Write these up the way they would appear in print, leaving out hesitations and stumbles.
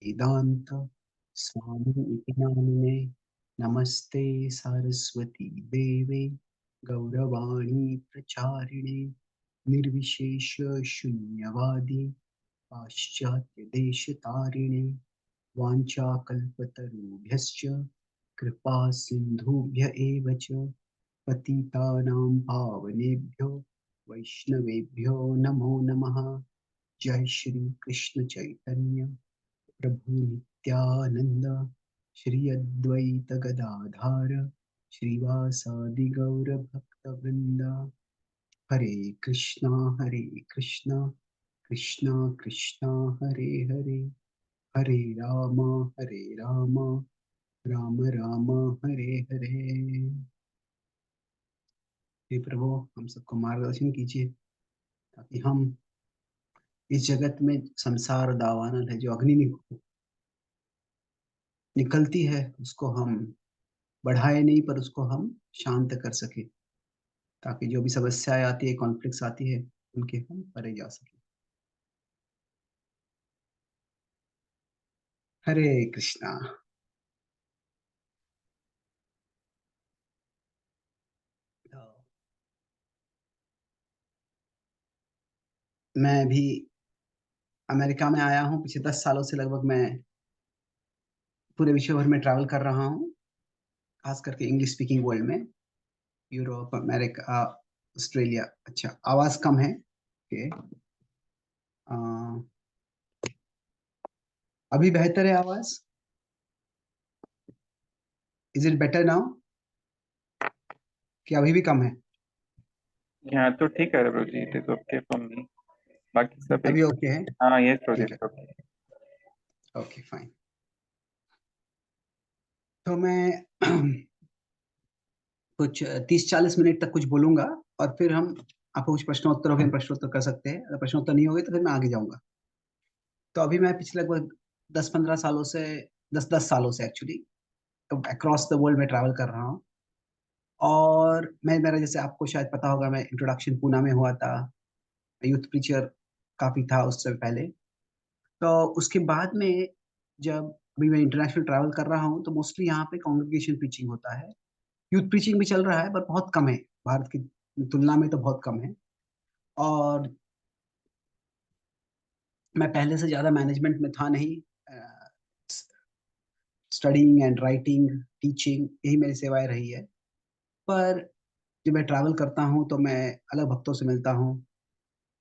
वेदांत स्वामी इति नामिने नमस्ते सरस्वती देवे गौरवाणी प्रचारिणे निर्विशेष शून्यवादी पाश्चात्य देश तारिणे वाञ्छाकल्पतरुभ्यश्च कृपा सिन्धुभ्य एव च पतितानां पावनेभ्यो वैष्णवेभ्यो नमो नमः। जय श्री कृष्ण चैतन्य प्रभु नित्यानंद श्री अद्वैत गदाधार श्रीवासादि गौर भक्त वृंद। हरे कृष्णा कृष्णा कृष्णा हरे हरे, हरे राम राम राम हरे हरे। हे प्रभु, हम सबको मार्गदर्शन कीजिए ताकि हम इस जगत में संसार दावानल है जो अग्नि निकलती है उसको हम बढ़ाए नहीं पर उसको हम शांत कर सके, ताकि जो भी समस्याएं आती है, कॉन्फ्लिक्ट्स आती है, उनके हम परे जा सके। हरे कृष्णा। मैं भी अमेरिका में आया हूँ, पिछले 10 सालों से लगभग मैं पूरे विश्व भर में ट्रैवल कर रहा हूँ, खास करके इंग्लिश स्पीकिंग वर्ल्ड में, यूरोप, अमेरिका, ऑस्ट्रेलिया। अच्छा, आवाज कम है। ओके, अभी बेहतर है आवाज? Is it better now? कि अभी भी कम है? यहाँ तो ठीक है Prabhu ji, it is okay for me. बाकी सब अभी एक। ओके है? हाँ, यस प्रभु ठीक जी, है, ओके। Okay fine. तो मैं कुछ 30-40 मिनट तक कुछ बोलूंगा और फिर हम आपको कुछ प्रश्नोत्तर हो गए, प्रश्नोत्तर कर सकते हैं। अगर प्रश्नोत्तर नहीं हो गए तो फिर मैं आगे जाऊंगा। तो अभी मैं पिछले लगभग 10-15 सालों से, 10-10 सालों से एक्चुअली अक्रॉस द वर्ल्ड में ट्रैवल कर रहा हूँ। और मैं, मेरा जैसे आपको शायद पता होगा, मैं इंट्रोडक्शन पूना में हुआ था, यूथ प्रीचर काफी था उससे पहले। तो उसके बाद में जब अभी मैं इंटरनेशनल ट्रैवल कर रहा हूँ तो मोस्टली यहाँ पे कॉन्ग्रीगेशन प्रीचिंग होता है। यूथ प्रीचिंग भी चल रहा है पर बहुत कम है, भारत की तुलना में तो बहुत कम है। और मैं पहले से ज़्यादा मैनेजमेंट में था नहीं, स्टडिंग एंड राइटिंग, टीचिंग, यही मेरी सेवाएं रही है। पर जब मैं ट्रैवल करता हूँ तो मैं अलग भक्तों से मिलता हूँ,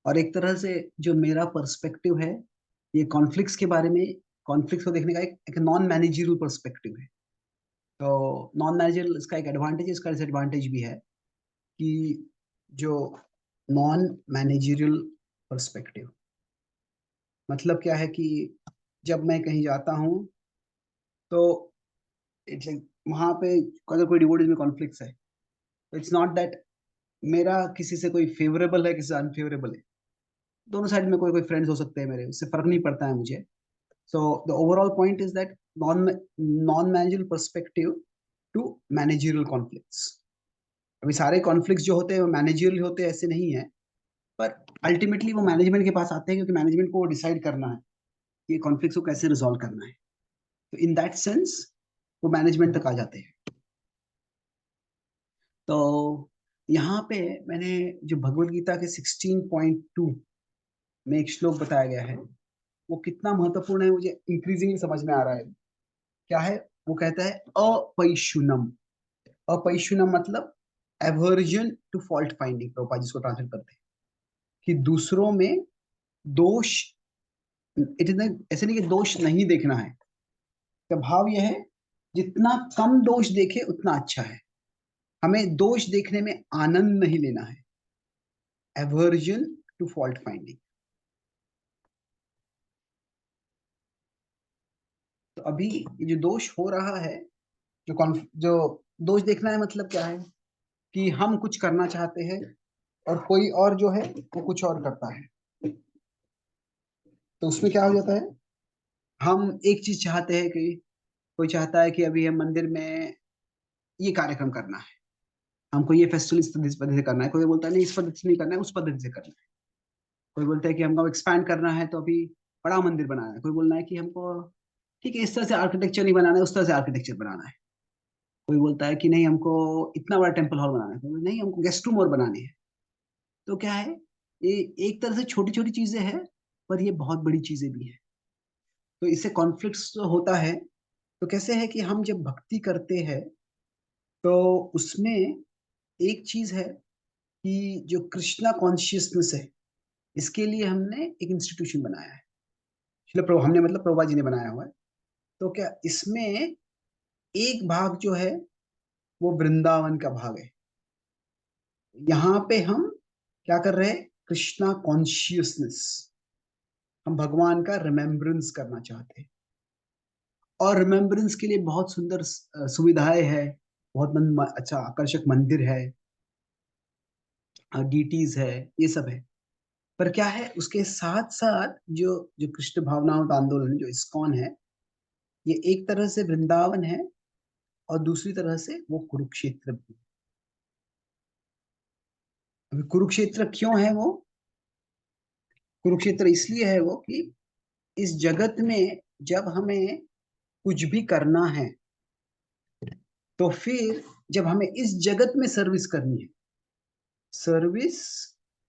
और एक तरह से जो मेरा पर्सपेक्टिव है ये कॉन्फ्लिक्ट्स के बारे में, कॉन्फ्लिक्ट्स को देखने का एक नॉन मैनेजरल पर्सपेक्टिव है। तो नॉन मैनेजरल, इसका एक एडवांटेज है, इसका डिसएडवांटेज भी है कि जो नॉन मैनेजरियल पर्सपेक्टिव मतलब क्या है कि जब मैं कहीं जाता हूँ तो इट्स लाइक वहां पे अगर कोई डिवोटीज में कॉन्फ्लिक्ट्स है तो इट्स नॉट दैट मेरा किसी से कोई फेवरेबल है, किसी से अनफेवरेबल है। दोनों साइड में कोई कोई फ्रेंड्स हो सकते हैं मेरे, उससे फर्क नहीं पड़ता है मुझे। So the overall point is that non non managerial perspective to managerial conflicts. अभी सारे कॉन्फ्लिक्ट्स जो होते हैं वो मैनेजरियल होते हैं ऐसे नहीं है, पर अल्टीमेटली वो मैनेजमेंट के पास आते हैं क्योंकि मैनेजमेंट को डिसाइड करना है कि कॉन्फ्लिक्ट्स को कैसे रिजॉल्व करना है। तो इन दैट सेंस वो मैनेजमेंट तक आ जाते हैं। तो यहाँ पे मैंने जो भगवत गीता के 16.2 में एक श्लोक बताया गया है, वो कितना महत्वपूर्ण है मुझे इंक्रीजिंगली समझ में आ रहा है। क्या है? वो कहता है अपैशुनम। अपैशुनम मतलब aversion to fault finding, Prabhupada जिसको ट्रांसलेट करते हैं कि दूसरों में दोष, इट इज ऐसे नहीं कि दोष नहीं देखना है, का भाव यह है जितना कम दोष देखे उतना अच्छा है। हमें दोष देखने में आनंद नहीं लेना है, एवर्जन टू फॉल्ट फाइंडिंग। तो अभी ये जो दोष हो रहा है, जो दोष देखना है मतलब क्या है कि हम कुछ करना चाहते हैं और कोई और जो है वो कुछ और करता है। तो उसमें क्या हो जाता है, हम एक चीज चाहते हैं कि कोई चाहता है कि अभी हम मंदिर में ये कार्यक्रम करना है, हमको ये फेस्टिवल इस पद्धति से करना है। कोई बोलता है नहीं, इस पद्धति से नहीं करना है, उस पद्धति से करना है। कोई बोलता है कि हमको एक्सपैंड करना है तो अभी बड़ा मंदिर बनाना है। कोई बोलना है कि हमको ठीक है, इस तरह से आर्किटेक्चर नहीं बनाना है, उस तरह से आर्किटेक्चर बनाना है। कोई बोलता है कि नहीं हमको इतना बड़ा टेम्पल हॉल बनाना है, कोई नहीं हमको गेस्ट रूम और बनाने हैं। तो क्या है, ये एक तरह से छोटी छोटी चीजें हैं, पर ये बहुत बड़ी चीजें भी है। तो इससे कॉन्फ्लिक्ट्स होता है। तो कैसे है कि हम जब भक्ति करते हैं तो उसमें एक चीज है कि जो कृष्णा कॉन्शियसनेस है, इसके लिए हमने एक इंस्टीट्यूशन बनाया है। शिला प्रभु हमने मतलब प्रभुपाद जी ने बनाया हुआ है। तो क्या इसमें एक भाग जो है वो वृंदावन का भाग है। यहाँ पे हम क्या कर रहे हैं, कृष्णा कॉन्शियसनेस, हम भगवान का रिमेम्बरेंस करना चाहते हैं। और रिमेम्बरेंस के लिए बहुत सुंदर सुविधाएं है, बहुत अच्छा आकर्षक मंदिर है, डीटीज है, ये सब है। पर क्या है, उसके साथ साथ जो जो कृष्ण भावनामृत आंदोलन जो इस्कॉन है, ये एक तरह से वृंदावन है और दूसरी तरह से वो कुरुक्षेत्र भी। अभी कुरुक्षेत्र क्यों है वो, कुरुक्षेत्र इसलिए है वो कि इस जगत में जब हमें कुछ भी करना है, तो फिर जब हमें इस जगत में सर्विस करनी है, सर्विस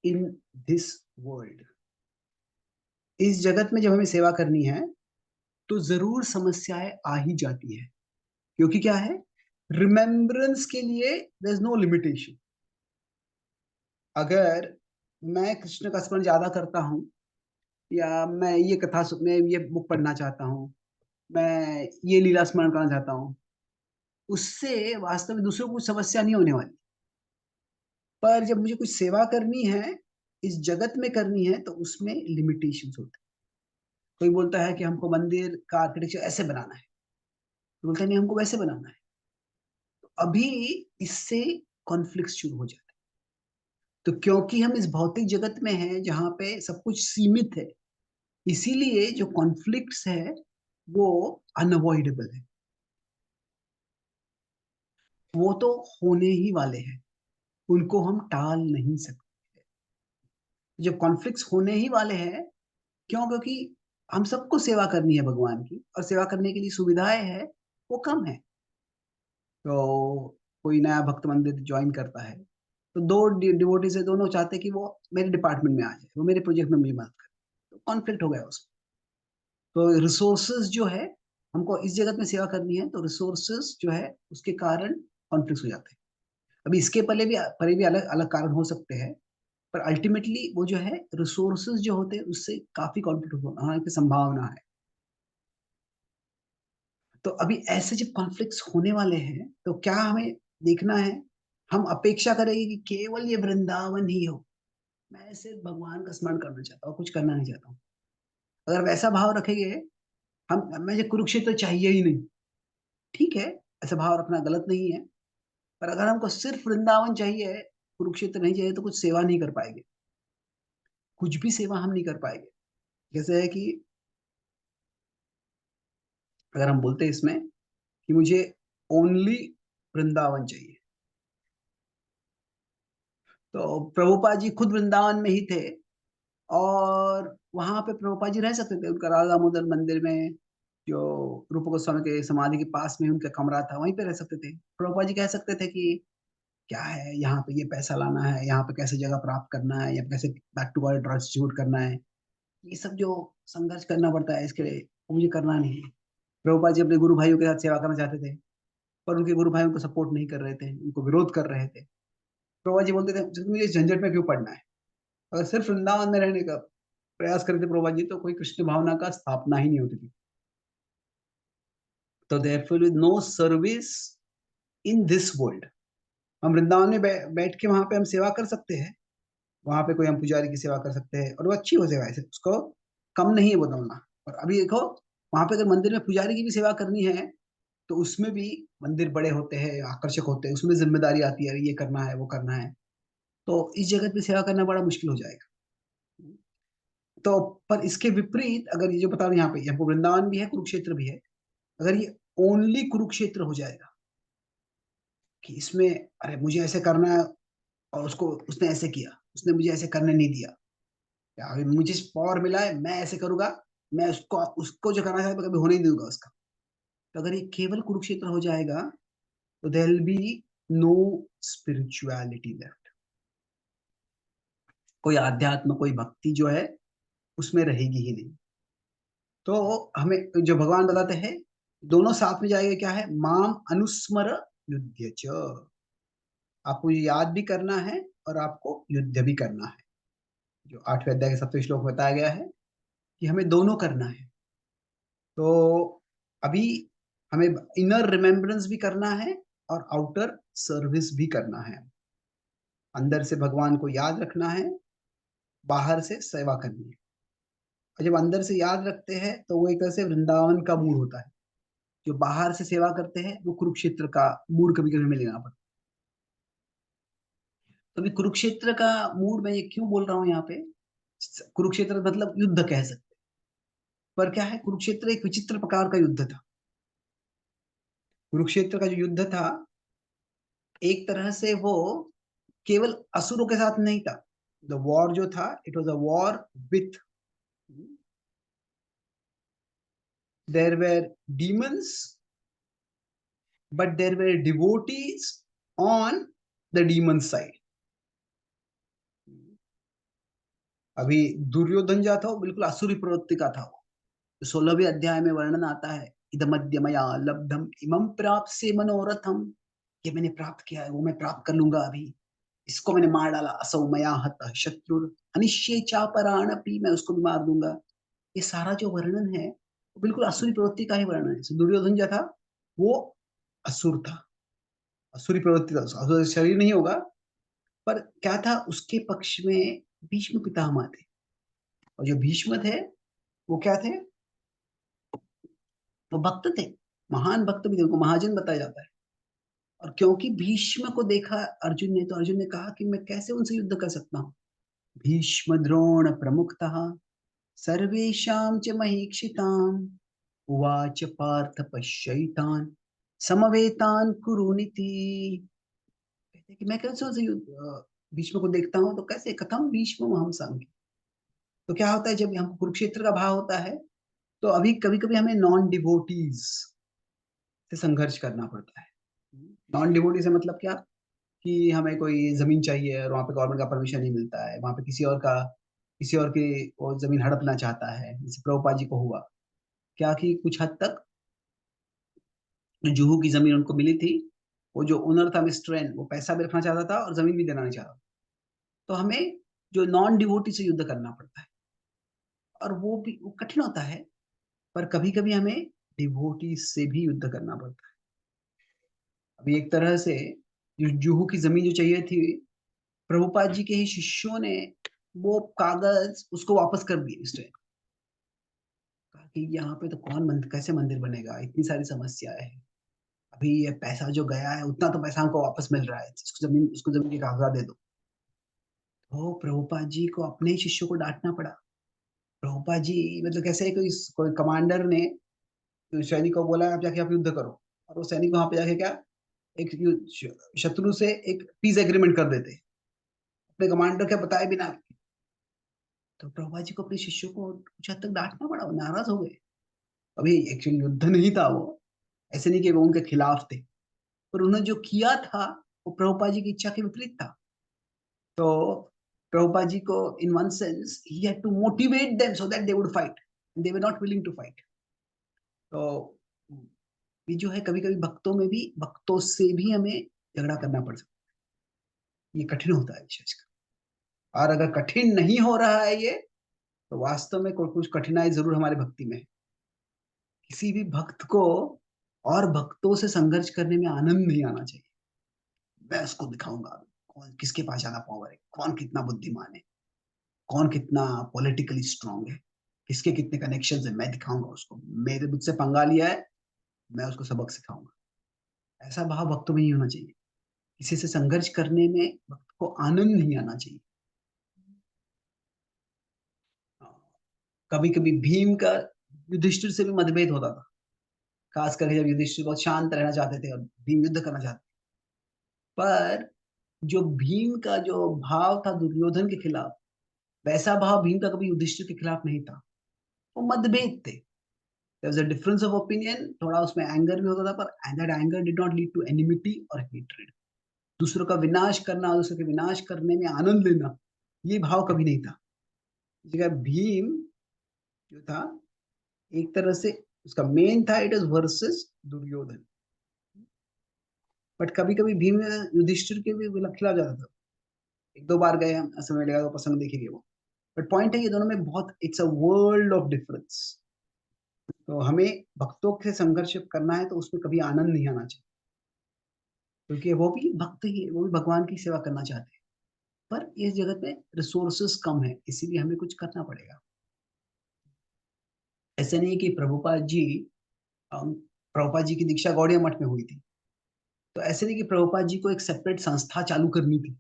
इन दिस वर्ल्ड, इस जगत में जब हमें सेवा करनी है तो जरूर समस्याएं आ ही जाती है। क्योंकि क्या है, रिमेम्बरेंस के लिए देयर इज नो लिमिटेशन। अगर मैं कृष्ण का स्मरण ज्यादा करता हूँ, या मैं ये मैं ये बुक पढ़ना चाहता हूँ, मैं ये लीला स्मरण करना चाहता हूँ, उससे वास्तव में दूसरों को कुछ समस्या नहीं होने वाली। पर जब मुझे कुछ सेवा करनी है, इस जगत में करनी है, तो उसमें लिमिटेशंस होते हैं। कोई बोलता है कि हमको मंदिर का आर्किटेक्चर ऐसे बनाना है, तो बोलता है नहीं हमको वैसे बनाना है। तो अभी इससे कॉन्फ्लिक्ट शुरू हो जाता है। तो क्योंकि हम इस भौतिक जगत में हैं जहाँ पे सब कुछ सीमित है, इसीलिए जो कॉन्फ्लिक्ट्स है वो अनअवॉइडेबल है, वो तो होने ही वाले हैं, उनको हम टाल नहीं सकते। जब कॉन्फ्लिक्ट्स होने ही वाले हैं, क्यों, क्योंकि हम सबको सेवा करनी है भगवान की, और सेवा करने के लिए सुविधाएं है वो कम है। तो कोई नया भक्त मंदिर ज्वाइन करता है, तो दो डिवोटीज है, दोनों चाहते हैं कि वो मेरे डिपार्टमेंट में आ जाए, वो मेरे प्रोजेक्ट में मुझे मदद करे। तो कॉन्फ्लिक्ट हो गया उसमें। तो रिसोर्सेज जो है, हमको इस जगत में सेवा करनी है, तो रिसोर्सेज जो है उसके कारण कॉन्फ्लिक्ट हो जाते हैं। अभी इसके पहले भी अलग अलग कारण हो सकते हैं, पर अल्टीमेटली वो जो है रिसोर्सेज जो होते हैं उससे काफी कॉन्फ्लिक्ट होने की संभावना है। तो अभी ऐसे जब कॉन्फ्लिक्ट्स होने वाले हैं, तो क्या हमें देखना है, हम अपेक्षा करेंगे कि केवल ये वृंदावन ही हो, मैं सिर्फ भगवान का स्मरण करना चाहता हूँ, कुछ करना नहीं चाहता हूँ। अगर वैसा भाव रखेंगे, हम मुझे कुरुक्षेत्र चाहिए ही नहीं, ठीक है, ऐसा भाव रखना गलत नहीं है। पर अगर हमको सिर्फ वृंदावन चाहिए, कुरुक्षेत्र नहीं चाहिए, तो कुछ सेवा नहीं कर पाएंगे, कुछ भी सेवा हम नहीं कर पाएंगे। जैसे है कि अगर हम बोलते हैं इसमें कि मुझे ओनली वृंदावन चाहिए, तो प्रभुपाद जी खुद वृंदावन में ही थे, और वहां पे प्रभुपाद जी रह सकते थे, उनका राधा दामोदर मंदिर में जो रूप गोस्वामी के समाधि के पास में उनका कमरा था, वहीं पे रह सकते थे। प्रभुपाद जी कह सकते थे कि क्या है यहाँ पे, ये पैसा लाना है, यहाँ पे कैसे जगह प्राप्त करना है, या कैसे बैक टू वर्ल्ड ट्रांसटिट्यूट करना है, ये सब जो संघर्ष करना पड़ता है, इसके लिए वो मुझे करना नहीं है। प्रभुपाद जी अपने गुरु भाइयों के साथ सेवा करना चाहते थे, पर उनके गुरु भाई उनको सपोर्ट नहीं कर रहे थे, उनको विरोध कर रहे थे। प्रभुपाद जी बोलते थे मुझे इस झंझट में क्यों पड़ना है। अगर सिर्फ वृंदावन में रहने का प्रयास करते प्रभुपाद जी, तो कोई कृष्ण भावना का स्थापना ही नहीं होती थी। तो therefore with no service in this world, हम वृंदावन में बैठ के वहां पे हम सेवा कर सकते हैं, वहां पे कोई हम पुजारी की सेवा कर सकते हैं, और वो अच्छी हो सेवा है, उसको कम नहीं है बोलना। और अभी देखो, वहां पे अगर मंदिर में पुजारी की भी सेवा करनी है, तो उसमें भी मंदिर बड़े होते हैं, आकर्षक होते हैं, उसमें जिम्मेदारी आती है, ये करना है वो करना है। तो इस जगत में सेवा करना बड़ा मुश्किल हो जाएगा। तो पर इसके विपरीत अगर ये जो बता रहे यहाँ पे, हमको वृंदावन भी है, कुरुक्षेत्र भी है, अगर ये ओनली कुरुक्षेत्र हो जाएगा कि इसमें अरे मुझे ऐसे करना है, और उसको उसने ऐसे किया, उसने मुझे ऐसे करने नहीं दिया, या अभी मुझे पावर मिला है मैं ऐसे करूंगा, मैं उसको उसको जो करना चाहता है, कभी होने नहीं दूँगा उसका। तो अगर ये केवल कुरुक्षेत्र हो जाएगा, तो there will be no spirituality there. कोई आध्यात्म, कोई भक्ति जो है, उसमें रहेगी ही नहीं। तो हमें जो भगवान बताते हैं, दोनों साथ में जाएगा क्या है? माम अनुस्मर युध्य च। आपको ये याद भी करना है और आपको युद्ध भी करना है। जो 8वें अध्याय के 7वें श्लोक में बताया गया है कि हमें दोनों करना है। तो अभी हमें इनर रिमेम्बरेंस भी करना है और आउटर सर्विस भी करना है। अंदर से भगवान को याद रखना है, बाहर से सेवा करनी है। और जब अंदर से याद रखते हैं, तो वो एक तरह से वृंदावन का मूड होता है। जो बाहर से सेवा करते हैं, वो कुरुक्षेत्र का मूड कभी-कभी हमें लेना पड़ता है। तो अभी कुरुक्षेत्र का मूड मैं ये क्यों बोल रहा हूँ यहाँ पे? कुरुक्षेत्र मतलब युद्ध कह सकते हैं। पर क्या है, कुरुक्षेत्र एक विचित्र प्रकार का युद्ध था। कुरुक्षेत्र का जो युद्ध था, एक तरह से वो केवल असुरों के साथ नहीं था। द वॉर जो था, it was a war with, there were demons, but there were devotees on the demon side. अभी दुर्योधन जो था, वो बिल्कुल असुरी प्रवृत्ति का था। वो 16वें अध्याय में वर्णन आता है, इदमद्य मया लब्धम इमं प्राप्त से मनोरथम। ये मैंने प्राप्त किया है, वो मैं प्राप्त कर लूंगा अभी। इसको मैंने मार डाला, असौ मया हतः शत्रुर अनिश्चय चापराणपि, मैं उसको भी मार दूंगा। ये सारा जो वर्णन है, वो बिल्कुल असुरी प्रवृत्ति का ही वर्णन है। दुर्योधन जो था, वो असुर था, असुरी प्रवृत्ति था। असुर शरीर नहीं होगा, पर क्या था, उसके पक्ष में भीष्म पितामह थे। और जो भीष्म थे, वो क्या थे? वो भक्त थे, महान भक्त भी थे, उनको महाजन बताया जाता है। और क्योंकि भीष्म को देखा अर्जुन ने, तो अर्जुन ने कहा कि मैं कैसे उनसे युद्ध कर सकता हूँ। भीष्म द्रोण प्रमुखतः सर्वेषां च महीक्षिताम् उवाच पार्थ पश्यैतान् समवेतान् कुरुनिति। कहते कि मैं कैसे उनसे भीष्म को देखता हूँ, तो कैसे, कथम भीष्म हम संग। तो क्या होता है, जब हम कुरुक्षेत्र का भाव होता है, तो अभी कभी कभी हमें नॉन डिवोटीज से संघर्ष करना पड़ता है। नॉन डिवोटी से मतलब क्या, कि हमें कोई जमीन चाहिए और वहां पे गवर्नमेंट का परमिशन नहीं मिलता है, वहां पे किसी और की वो जमीन हड़पना चाहता है, जैसे प्रभुपाद जी को हुआ क्या, कि कुछ हद तक जो जुहू की जमीन उनको मिली थी, वो जो ओनर था मिस्टर एन, वो पैसा भी रखना चाहता था और जमीन भी देना नहीं चाहता। तो हमें जो नॉन डिवोटी से युद्ध करना पड़ता है, और वो भी वो कठिन होता है। पर कभी कभी हमें डिवोटी से भी युद्ध करना पड़ता है। अभी एक तरह से जो जुहू की जमीन जो चाहिए थी, प्रभुपाद जी के ही शिष्यों ने वो कागज उसको वापस कर दिए मिस्टर एन। कहा कि यहाँ पे तो कौन मंदिर, कैसे मंदिर बनेगा, इतनी सारी समस्याएं हैं। अभी ये पैसा जो गया है, उतना तो पैसा हमको वापस मिल रहा है, उसको जमीन के कागजात दे दो। तो प्रभुपाद जी को अपने ही शिष्यों को डांटना पड़ा। प्रभुपाद जी मतलब कैसे, कोई कोई कमांडर ने सैनिक को बोला, आप जाके आप युद्ध करो, और वो सैनिक वहां पे जाके क्या, एक शत्रु से एक पीस एग्रीमेंट कर देते, अपने कमांडर के बताए बिना। तो प्रभुपाद जी को अपने शिष्यों को कुछ हद तक डांटना पड़ा, वो नाराज हो गए। अभी एक्चुअली युद्ध नहीं था वो, ऐसे नहीं कि वो उनके खिलाफ थे, पर उन्होंने जो किया था, वो प्रभुपाद जी की इच्छा के विपरीत था। तो प्रभुपाद जी को इन वन सेंस ही had to motivate them so that they would fight, they were not willing to fight. तो ये जो है, कभी कभी भक्तों में भी, भक्तों से भी हमें झगड़ा करना पड़ सकता है। ये कठिन होता है विशेषकर। और अगर कठिन नहीं हो रहा है ये, तो वास्तव में कोई कुछ कठिनाई जरूर हमारे भक्ति में है। किसी भी भक्त को और भक्तों से संघर्ष करने में आनंद नहीं आना चाहिए। मैं उसको दिखाऊंगा कौन किसके पास ज्यादा पावर है, कौन कितना बुद्धिमान है, कौन कितना पॉलिटिकली स्ट्रांग है, किसके कितने कनेक्शन है, मैं दिखाऊंगा उसको, मेरे मुझसे पंगा लिया है, मैं उसको सबक सिखाऊंगा। ऐसा भाव भक्तों में नहीं होना चाहिए। किसी से संघर्ष करने में भक्त को आनंद नहीं आना चाहिए। कभी कभी भीम का युधिष्ठिर से भी मतभेद होता था, खास करके जब युधिष्ठिर बहुत शांत रहना चाहते थे और भीम युद्ध करना चाहते थे। पर जो भीम का जो भाव था दुर्योधन के खिलाफ, वैसा भाव भीम का कभी युधिष्ठिर के खिलाफ नहीं था। वो मतभेद थे। There was a difference of opinion, थोड़ा उसमें एंगर भी होता था, पर that anger did not lead to enmity और हेट्रेड। दूसरों का विनाश करना, दूसरों के विनाश करने में आनंद लेना, ये भाव कभी नहीं था। जगह भीम जो था, एक तरह से उसका मेन था it is versus Duryodhana. But कभी-कभी भीम युधिष्ठिर के भी खिलाफ जाता था। 1-2 बार गए हम, समय लगा तो प्रसंग देखेंगे वो। बट पॉइंट है ये दोनों में बहुत it's a world of difference. तो हमें भक्तों से संघर्ष करना है तो उसमें कभी आनंद नहीं आना चाहिए, क्योंकि वो भी भक्त ही है, वो भी भगवान की सेवा करना चाहते हैं। पर इस जगत में रिसोर्सेस कम है, इसीलिए हमें कुछ करना पड़ेगा। ऐसा नहीं है कि प्रभुपाद जी की दीक्षा गौड़िया मठ में हुई थी, तो ऐसे नहीं कि प्रभुपाद जी को एक सेपरेट संस्था चालू करनी थी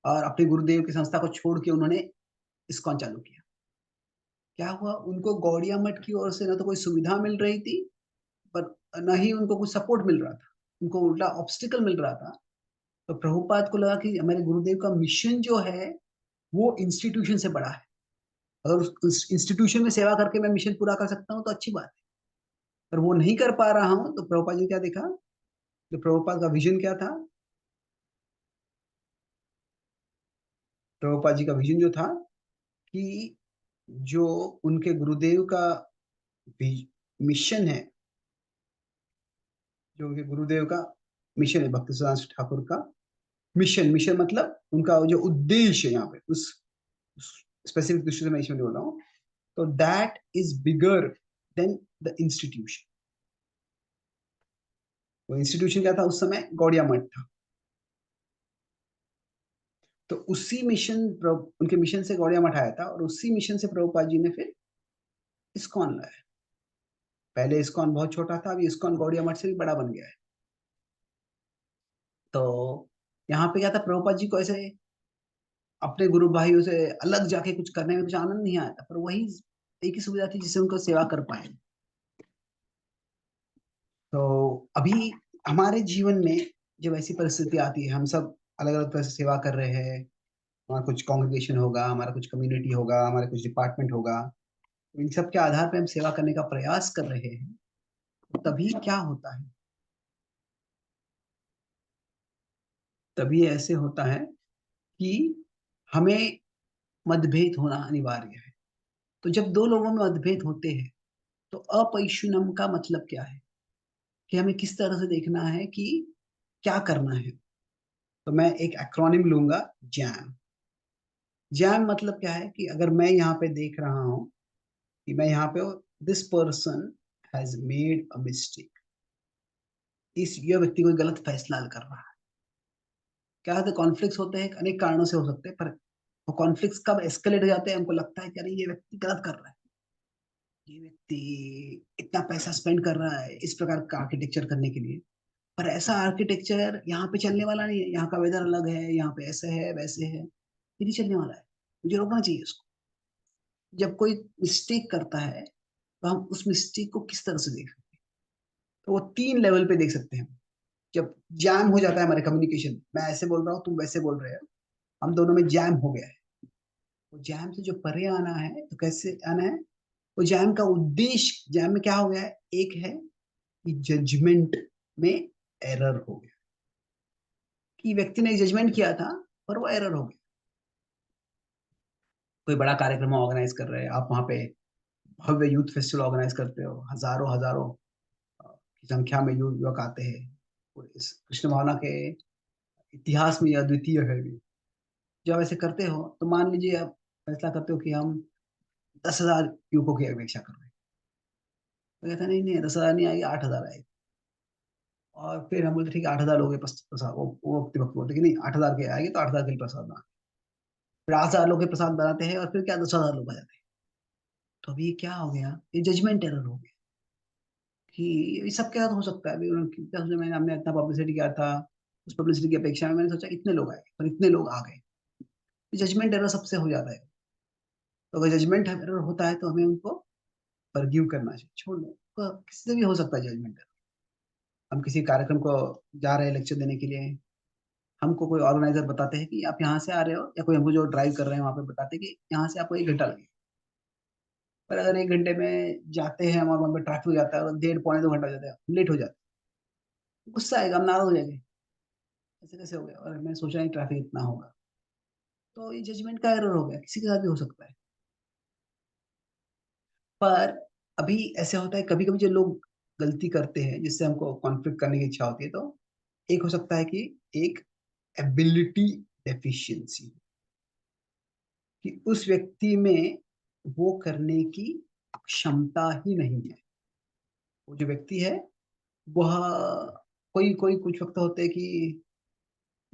और अपने गुरुदेव की संस्था को छोड़ के उन्होंने इस्कॉन चालू किया। क्या हुआ, उनको गौड़िया मठ की ओर से ना तो कोई सुविधा मिल रही थी, पर न ही उनको कुछ सपोर्ट मिल रहा था, उनको उल्टा ऑब्स्टिकल मिल रहा था। तो प्रभुपाद को लगा कि हमारे गुरुदेव का मिशन जो है वो इंस्टीट्यूशन से बड़ा है। अगर उस इंस्टीट्यूशन में सेवा करके मैं मिशन पूरा कर सकता हूँ तो अच्छी बात है, पर वो नहीं कर पा रहा हूँ। तो प्रभुपाद जी ने क्या देखा, जो प्रभुपाद का विजन क्या था, प्रभुपाद जी का विजन जो था कि जो उनके गुरुदेव का मिशन है, जो उनके गुरुदेव का मिशन है, भक्ति सिद्धांत ठाकुर का मिशन, मिशन मतलब उनका जो उद्देश्य है यहाँ पे, उस स्पेसिफिक दृष्टि से मैं इसमें बोल रहा हूँ, तो that is bigger than the institution. वो इंस्टीट्यूशन क्या था उस समय, गौड़िया मठ था। तो उसी मिशन, उनके मिशन से गौड़िया मठ आया था और उसी मिशन से प्रभुपाद जी ने फिर इस्कॉन लाया। पहले इस्कॉन बहुत छोटा था, अभी इस्कॉन गौड़िया मठ से भी बड़ा बन गया है। तो यहाँ पे क्या था, प्रभुपाद जी को ऐसे अपने गुरु भाइयों से अलग जाके कुछ करने में कुछ आनंद नहीं आया था, पर वही एक ही सुविधा थी जिससे उनको सेवा कर पाए। तो अभी हमारे जीवन में जब ऐसी परिस्थिति आती है, हम सब अलग अलग तरह से सेवा कर रहे हैं, हमारा कुछ कांग्रेगेशन होगा, हमारा कुछ कम्युनिटी होगा, हमारा कुछ डिपार्टमेंट होगा, इन सब के आधार पे हम सेवा करने का प्रयास कर रहे हैं। तो तभी क्या होता है, तभी ऐसे होता है कि हमें मतभेद होना अनिवार्य है। तो जब दो लोगों में मतभेद होते हैं तो अपैशुनम का मतलब क्या है, कि हमें किस तरह से देखना है कि क्या करना है। तो मैं एक एक्रोनिम लूंगा, जैम। जैम मतलब क्या है कि अगर मैं यहाँ पे देख रहा हूँ कि मैं यहाँ पे, this person has made a mistake, इस ये व्यक्ति कोई गलत फैसला कर रहा है। क्या होता है, कॉन्फ्लिक्ट होते हैं अनेक कारणों से हो सकते हैं, पर वो कॉन्फ्लिक्ट कब एस्केलेट हो जाते हैं, हमको लगता है कि अरे ये व्यक्ति गलत कर रहा है, ये व्यक्ति इतना पैसा स्पेंड कर रहा है इस प्रकार का आर्किटेक्चर करने के लिए, पर ऐसा आर्किटेक्चर यहाँ पे चलने वाला नहीं है, यहाँ का वेदर अलग है, यहाँ पे ऐसे है वैसे है, ये नहीं चलने वाला है, मुझे रोकना चाहिए उसको। जब कोई मिस्टेक करता है तो हम उस मिस्टेक को किस तरह से देख सकते हैं, तो वो 3 लेवल पे देख सकते हैं। जब जैम हो जाता है हमारे कम्युनिकेशन, मैं ऐसे बोल रहा हूँ तुम वैसे बोल रहे हो, हम दोनों में जैम हो गया है, वो जैम से जो परे आना है तो कैसे आना है, वो जैम का उद्देश्य, जैम में क्या हो गया है, एक है कि जजमेंट में एरर हो गया, कि व्यक्ति ने जजमेंट किया था पर वो एरर हो गया। कोई बड़ा कार्यक्रम ऑर्गेनाइज कर रहे हैं आप, वहां पे भव्य यूथ फेस्टिवल ऑर्गेनाइज करते हो, हजारों हजारों की संख्या में युवक आते हैं, और इस कृष्ण भावना के इतिहास में यह अद्वितीय है भी। जब ऐसे करते हो तो मान लीजिए आप फैसला करते हो कि हम 10,000 युवकों की अपेक्षा कर रहे हैं, तो कहता नहीं नहीं 10,000 नहीं आएगी, 8,000 आएगी। और फिर हम बोलते ठीक है 8,000 लोग प्रसाद, वो वक्त बोलते कि नहीं 8,000 के आएंगे तो 8,000 के लिए प्रसाद बना, फिर 8,000 लोग के प्रसाद बनाते हैं और फिर क्या 10,000 लोग आ जाते हैं। तो अभी ये क्या हो गया, ये जजमेंट एरर हो गया, कि ये सब क्या हो सकता है। अभी क्या सोचा, मैंने हमने इतना पब्लिसिटी किया था, उस पब्लिसिटी की अपेक्षा में मैंने सोचा इतने लोग आए और इतने लोग आ गए, जजमेंट एरर सबसे हो जाता है। तो अगर जजमेंट एरर होता है तो हमें उनको फॉरगिव करना चाहिए, छोड़ दो, तो किसी से भी हो सकता है जजमेंट एरर। हम किसी कार्यक्रम को जा रहे हैं लेक्चर देने के लिए, हमको कोई ऑर्गेनाइजर बताते हैं कि आप यहाँ से आ रहे हो, या कोई हमको जो ड्राइव कर रहे हैं वहां पे बताते हैं कि यहाँ से आपको 1 घंटा लगेगा, पर अगर 1 घंटे में जाते हैं और वहाँ पे ट्रैफिक हो जाता है और डेढ़ पौने 2 घंटा हो जाता है, लेट हो जाता है, गुस्सा आएगा, हम नाराज़ हो जाएँगे, ऐसे कैसे हो गया? और मैं सोचा नहीं ट्रैफिक इतना होगा। तो ये जजमेंट का एरर हो गया, किसी के साथ भी हो सकता है। पर अभी ऐसा होता है कभी-कभी जो लोग गलती करते हैं, जिससे हमको कॉन्फ्लिक्ट करने की इच्छा होती है, तो एक हो सकता है कि एक एबिलिटी डेफिशिएंसी, कि उस व्यक्ति में वो करने की क्षमता ही नहीं है। वो जो व्यक्ति है, वह कोई कोई कुछ वक़्त होते हैं कि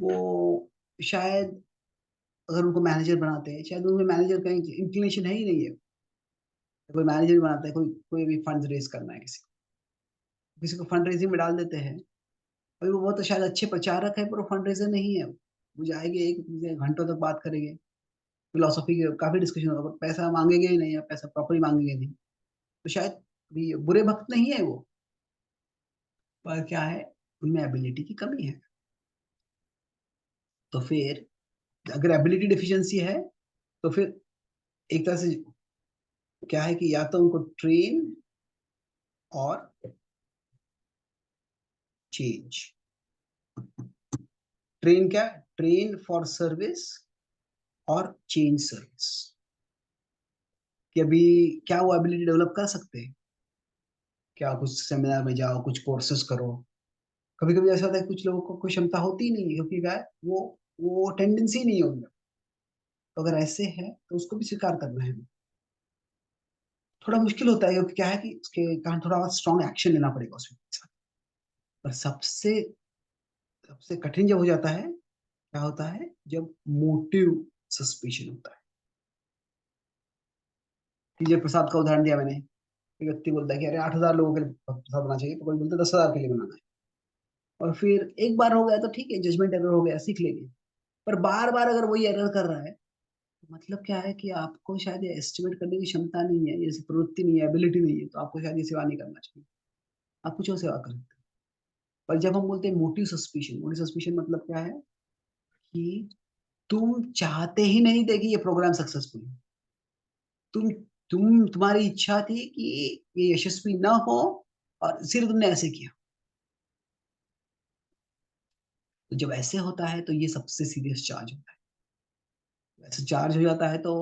वो शायद अगर उनको मैनेजर बनाते हैं, शायद उनमें मैनेजर का इंक्लिनेशन है ही नहीं है। कोई मैनेजर भी बनाता है, कोई कोई भी फंड्स रेज़ करना है किसी को फंड रेज़िंग में डाल देते हैं। अभी वो बहुत शायद अच्छे प्रचारक हैं, पर वो फंड रेज़र नहीं है। वो जाएँगे, एक घंटों तक बात करेंगे, फिलॉसफी के काफ़ी डिस्कशन होगा, पर पैसा माँगेंगे ही नहीं या पैसा प्रॉपर्ली माँगेंगे नहीं। तो शायद भी बुरे वक़्त नहीं है वो, पर क्या है, उनमें एबिलिटी की कमी है। तो फिर अगर एबिलिटी डेफिशिएंसी है, तो फिर एक तरह से क्या है कि या तो उनको ट्रेन और चेंज। ट्रेन क्या? ट्रेन फॉर सर्विस और चेंज सर्विस। कि अभी क्या वो एबिलिटी डेवलप कर सकते हैं? क्या कुछ सेमिनार में जाओ, कुछ कोर्सेज़ करो। कभी-कभी ऐसा होता है कुछ लोगों को कोई क्षमता होती ही नहीं है क्योंकि क्या है, वो टेंडेंसी नहीं है उनमें। तो अगर ऐसे है, तो उसको भी स्वीकार करना है। थोड़ा मुश्किल होता है क्योंकि क्या है कि उसके कारण थोड़ा और स्ट्रॉन्ग एक्शन लेना पड़ेगा उसके साथ। पर सबसे सबसे कठिन जब हो जाता है, क्या होता है? जब मोटिव सस्पिशन होता है। टीजे प्रसाद का उदाहरण दिया मैंने। एक व्यक्ति बोलता है कि अरे 8,000 लोगों के लिए प्रसाद बनाना चाहिए, तो कोई बोलता है 10,000 के लिए बनाना है। और फिर एक बार हो गया तो ठीक है, जजमेंट एरर हो गया, सीख लेंगे। पर बार-बार अगर वही एरर कर रहा है, तो मतलब क्या है कि आपको शायद ये एस्टिमेट करने की क्षमता नहीं है, जैसे प्रवृत्ति नहीं है, एबिलिटी नहीं है, तो आपको शायद ये सेवा नहीं करना चाहिए। आप कुछ और सेवा कर सकते हैं। पर जब हम बोलते हैं मोटिव सस्पिशन मतलब क्या है कि तुम चाहते ही नहीं थे कि ये प्रोग्राम सक्सेसफुल हो। तुम तुम्हारी इच्छा थी कि ये यशस्वी ना हो और सिर्फ तुमने ऐसे किया। तो जब ऐसे होता है तो ये सबसे सीरियस चार्ज होता है। ऐसे चार्ज हो जाता है तो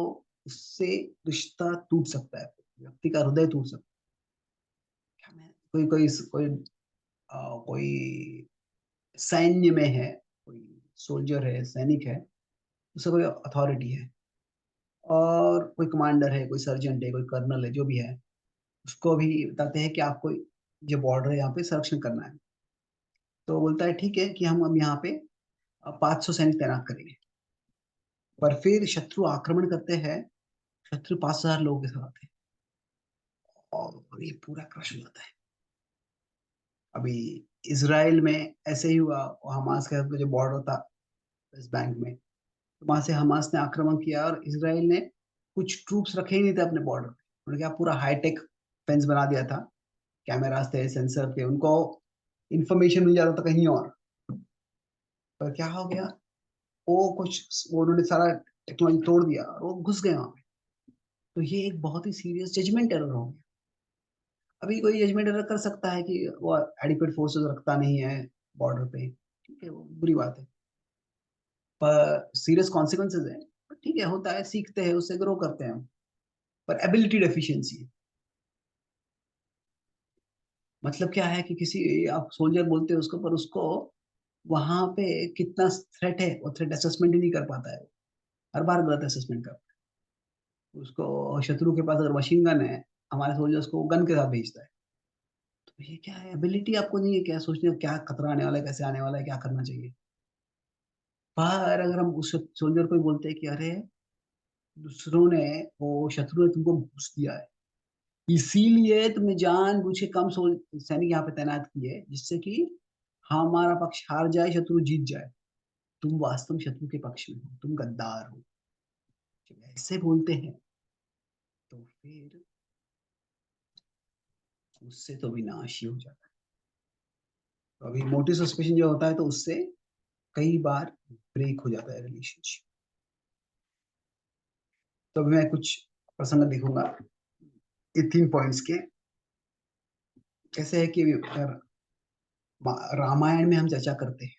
उससे रिश्ता टूट सकता है, व्यक्ति का हृदय टूट सकता है। कोई कोई कोई कोई सैन्य में है, कोई सोल्जर है, सैनिक है, उसका कोई अथॉरिटी है और कोई कमांडर है, कोई सर्जेंट है, कोई कर्नल है, जो भी है, उसको भी बताते हैं कि आपको जो बॉर्डर है यहाँ पे संरक्षण करना है। तो बोलता है ठीक है कि हम अब यहाँ पे 500 सैनिक तैनात करेंगे। पर फिर शत्रु आक्रमण करते हैं, शत्रु 5,000 लोगों के साथ है और ये पूरा क्रश हो जाता है। अभी इज़राइल में ऐसे ही हुआ, हमास का जो बॉर्डर था वेस्ट बैंक में, तो वहाँ से हमास ने आक्रमण किया और इज़राइल ने कुछ ट्रूप्स रखे ही नहीं थे अपने बॉर्डर पे। उन्होंने क्या पूरा हाई-टेक फेंस बना दिया था, कैमरास थे, सेंसर थे, उनको इन्फॉर्मेशन मिल जाता था कहीं और। पर क्या हो गया, वो उन्होंने सारा टेक्नोलॉजी तोड़ दिया और वो घुस गए वहाँ पे। तो ये एक बहुत ही सीरियस जजमेंट एरर हो गया। अभी कोई जजमेंट एरर कर सकता है कि वो एडिक्वेट फोर्सेस रखता नहीं है बॉर्डर पे, ठीक है, वो बुरी बात है। पर सीरियस कॉन्सिक्वेंसेस है, पर ठीक है, होता है, सीखते हैं, उससे ग्रो करते हैं हम। पर एबिलिटी डेफिशिएंसी है। मतलब क्या है कि किसी आप सोल्जर बोलते हैं उसको, पर उसको वहाँ पे कितना थ्रेट है, वो थ्रेट असेसमेंट ही नहीं कर पाता है। हर बार गलत असेसमेंट करता है। उसको शत्रु के पास अगर मशीन गन है, हमारे सोल्जर्स को गन के साथ भेजता है। तो ये क्या है? एबिलिटी आपको नहीं है क्या सोचने का, क्या खतरा आने वाला है, कैसे आने वाला है, क्या करना चाहिए? पर अगर हम उस सोल्जर को ही बोलते हैं कि अरे दूसरों ने, वो शत्रु ने तुमको घूस दिया है, इसीलिए तुमने जानबूझ के कम सैनिक यहाँ पे तैनात किए जिससे कि हमारा पक्ष हार जाए, शत्रु जीत जाए। तुम वास्तव में शत्रु के पक्ष में हो, तुम गद्दार हो। जब ऐसे बोलते हैं तो फिर उससे तो विनाश ही हो जाता है। तो अभी मोटिव सस्पेंशन जो होता है तो उससे कई बार ब्रेक हो जाता है रिलेशनशिप। तो अभी मैं कुछ प्रसंग दिखूंगा। ये 3 पॉइंट्स के। कैसे है कि रामायण में हम चर्चा करते हैं,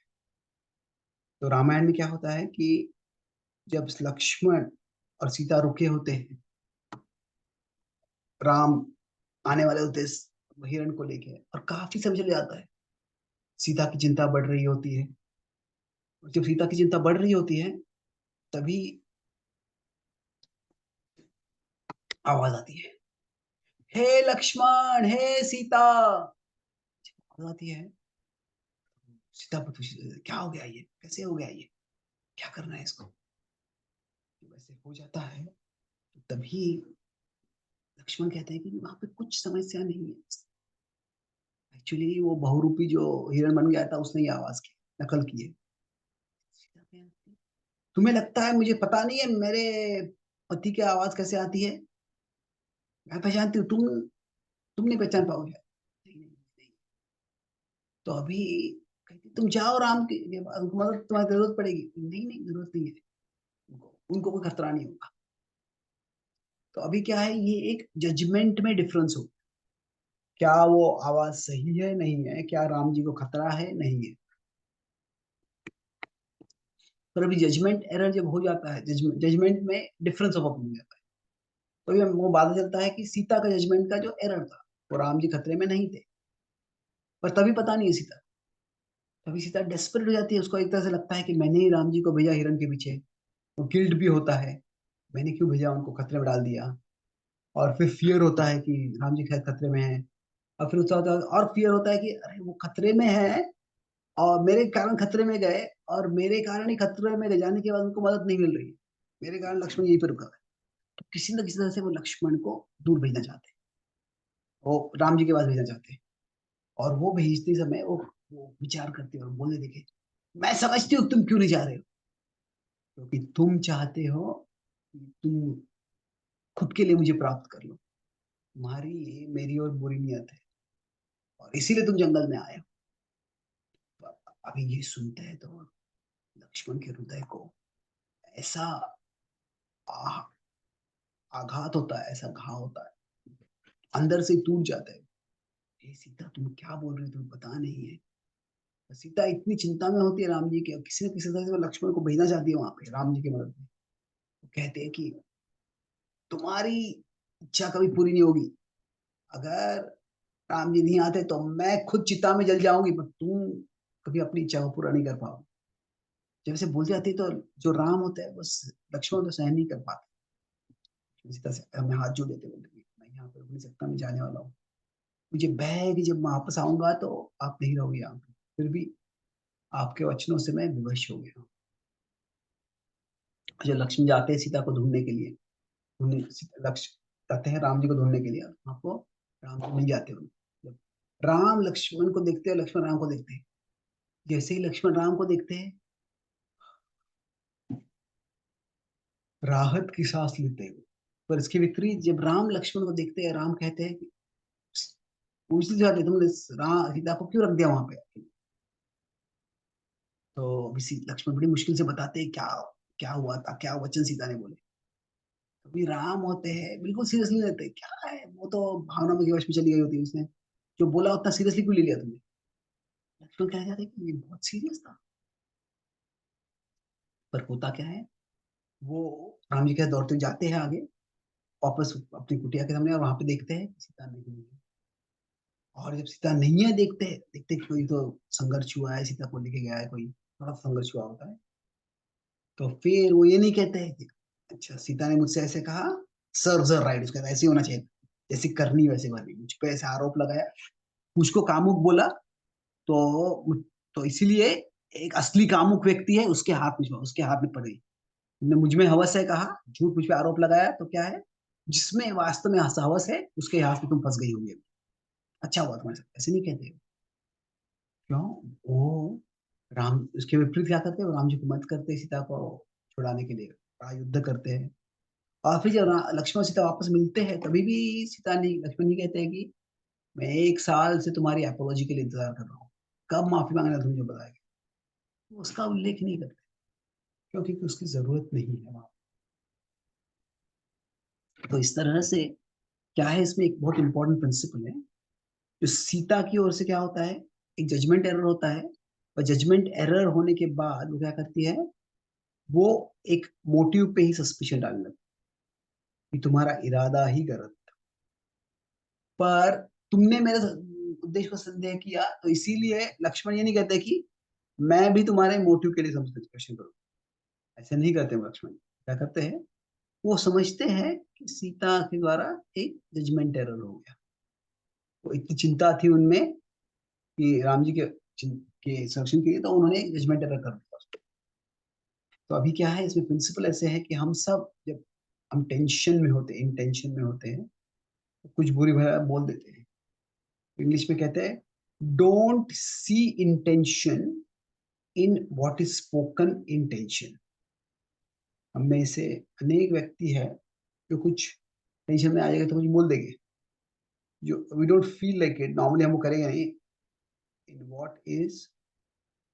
तो रामायण में क्या होता है कि जब लक्ष्मण और सीता रुके होते हैं, राम आने वाले होते हैं हिरण को लेके, और काफी समय चले जाता है, सीता की चिंता बढ़ रही होती है। और जब सीता की चिंता बढ़ रही होती है, तभी आवाज आती है, हे लक्ष्मण, हे सीता। आवाज आती है, सीता को क्या हो गया, ये कैसे हो गया, ये क्या करना है इसको। जब ऐसे हो जाता है तो तभी लक्ष्मण कहते हैं कि वहां पे कुछ समस्या नहीं है। एक्चुअली वो बहुरूपी जो हिरण बन गया था, उसने ये आवाज की नकल की है। तुम्हें लगता है मुझे पता नहीं है मेरे पति की आवाज कैसे आती है? मैं पहचानती हूँ, तुम नहीं पहचान पाओगे। नहीं, नहीं, नहीं। तो अभी कहती, तुम जाओ राम के पास, उनको मदद तुम्हारी जरूरत पड़ेगी। नहीं नहीं, जरूरत नहीं है, उनको कोई खतरा नहीं होगा। तो अभी क्या है, ये एक जजमेंट में डिफरेंस हो, क्या वो आवाज सही है नहीं है, क्या राम जी को खतरा है नहीं है। पर अभी जजमेंट एरर जब हो जाता है, जजमेंट में डिफरेंस ऑफ ओपिनियन हो जाता है, तो ये वो बात चलता है कि सीता का जजमेंट का जो एरर था, वो राम जी खतरे में नहीं थे। पर तभी पता नहीं है सीता, तभी सीता डेस्परेट हो जाती है, उसको एक तरह से लगता है कि मैंने ही राम जी को भेजा हिरण के पीछे। वो गिल्ट भी होता है, मैंने क्यों भेजा, उनको खतरे में डाल दिया। और फिर फियर होता है कि राम जी शायद खतरे में है। और फिर उसका होता है, और फियर होता है कि अरे वो खतरे में है, और मेरे कारण खतरे में गए, और मेरे कारण ही खतरे में जाने के बाद उनको मदद नहीं मिल रही है, मेरे कारण लक्ष्मण यहीं पर रुका है। तो किसी न किसी तरह से वो लक्ष्मण को दूर भेजना चाहते हैं, वो राम जी के पास भेजना चाहते हैं। और वो भेजते समय वो विचार करते हैं और बोले, देखे मैं समझती हूँ तुम क्यों नहीं जा रहे हो, क्योंकि तुम चाहते हो कि तुम खुद के लिए मुझे प्राप्त कर लो, तुम्हारी मेरी और बुरी नियत है, और इसीलिए तुम जंगल में आए हो। तो अभी ये सुनते हैं तो लक्ष्मण के हृदय को ऐसा आ- आघात होता है, ऐसा घाव होता है, अंदर से टूट जाता है। हे सीता, तुम क्या बोल रही हो, तुम्हें पता नहीं है। सीता इतनी चिंता में होती है राम जी के, किसी न किसी तरह से वो लक्ष्मण को भेजना चाहती है वहां पे राम जी की मदद में। वो कहते हैं कि तुम्हारी इच्छा कभी पूरी नहीं होगी, अगर राम जी नहीं आते तो मैं खुद चिता में जल जाऊंगी, पर तुम कभी अपनी इच्छा को पूरा नहीं कर पाओगे। जब ऐसे बोल जाती है तो जो राम होता है, बस लक्ष्मण तो सहन नहीं कर पाते। सीता से हमें हाथ जोड़ देते, बोलते मैं यहाँ पर रुक नहीं सकता, मैं जाने वाला हूँ। मुझे भय है कि जब मैं वापस आऊंगा तो आप नहीं रहोगे यहाँ पे। फिर भी आपके वचनों से मैं विवश हो गया हूँ। जो लक्ष्मण जाते हैं सीता को ढूंढने के लिए, लक्ष्य जाते हैं राम जी को ढूंढने के लिए, आपको राम जी मिल जाते हैं। जब राम लक्ष्मण को देखते हैं, लक्ष्मण राम को देखते हैं, जैसे ही लक्ष्मण राम को देखते हैं, राहत की सांस लेते हैं। पर इसके विपरीत जब राम लक्ष्मण को देखते हैं, राम कहते हैं कि पूछते जाते, तुमने राम सीता को क्यों रख दिया वहां पे। तो अभी लक्ष्मण बड़ी मुश्किल से बताते हैं क्या क्या हुआ था, क्या वचन सीता ने बोले। अभी राम होते हैं बिल्कुल सीरियसली लेते, क्या है वो तो भावना में वश में चली गई होती है, उसने जो बोला उतना सीरियसली क्यों ले लिया तुमने। लक्ष्मण कह जाते कि ये बहुत सीरियस था। पर होता क्या है, वो राम जी के साथ दौड़ते जाते हैं आगे, वापस अपनी कुटिया के सामने, और वहां पे देखते हैं सीता नहीं है। और जब सीता नहीं है, देखते कि कोई तो संघर्ष हुआ है, सीता को लेके गया है कोई, थोड़ा संघर्ष हुआ होता है। तो फिर वो ये नहीं कहते हैं कि अच्छा सीता ने मुझसे ऐसे कहा, सर राइट, उसका ऐसे ही होना चाहिए, जैसे करनी वैसे करनी, मुझ पे ऐसे आरोप लगाया, मुझको कामुक बोला, तो इसीलिए एक असली कामुक व्यक्ति है, उसके हाथ में पड़ गई। तुमने मुझ में हवस है कहा, झूठ मुझ पे आरोप लगाया, तो क्या है, जिसमें वास्तव में हवस है उसके हाथ में तुम फंस गई होगी। अच्छा हुआ तुम्हारे साथ, ऐसे नहीं कहते हो। क्यों? वो राम उसके विपरीत क्या करते हैं, वो राम जी को मदद करते हैं सीता को छुड़ाने के लिए, बड़ा युद्ध करते हैं। और फिर जब लक्ष्मण सीता वापस मिलते हैं, तभी भी सीता नहीं लक्ष्मण जी कहते हैं कि मैं 1 साल से तुम्हारी अपोलॉजी के लिए इंतजार कर रहा हूँ, कब माफी मांगना तुम जो बताएगा। वो उसका उल्लेख नहीं करते, क्योंकि उसकी जरूरत नहीं है वहां। तो इस तरह से क्या है इसमें एक बहुत इंपॉर्टेंट प्रिंसिपल है। जो सीता की ओर से क्या होता है, एक जजमेंट एरर होता है, और जजमेंट एरर होने के बाद वो क्या करती है, वो एक मोटिव पे ही सस्पिशन डालने लगती है कि तुम्हारा इरादा ही गलत, पर तुमने मेरे उद्देश्य को संदेह किया, तो इसीलिए लक्ष्मण ये नहीं कहते कि मैं भी तुम्हारे मोटिव के लिए सस्पेंशन करूँ। ऐसे नहीं करते लक्ष्मण, क्या करते हैं, वो समझते हैं कि सीता के द्वारा एक जजमेंट एरर हो गया। वो इतनी चिंता थी उनमें कि राम जी के संरक्षण के लिए, तो उन्होंने जजमेंट एरर कर दिया। तो अभी क्या है, इसमें प्रिंसिपल ऐसे है कि हम सब जब हम टेंशन में होते हैं, इंटेंशन में होते हैं, तो कुछ बुरी भला बोल देते हैं। इंग्लिश में कहते हैं, don't see intention in what is spoken intention. हम में से अनेक व्यक्ति है जो कुछ टेंशन में आ जाएगा तो कुछ बोल देंगे, जो we don't feel like it, normally हम वो करेंगे नहीं। In what is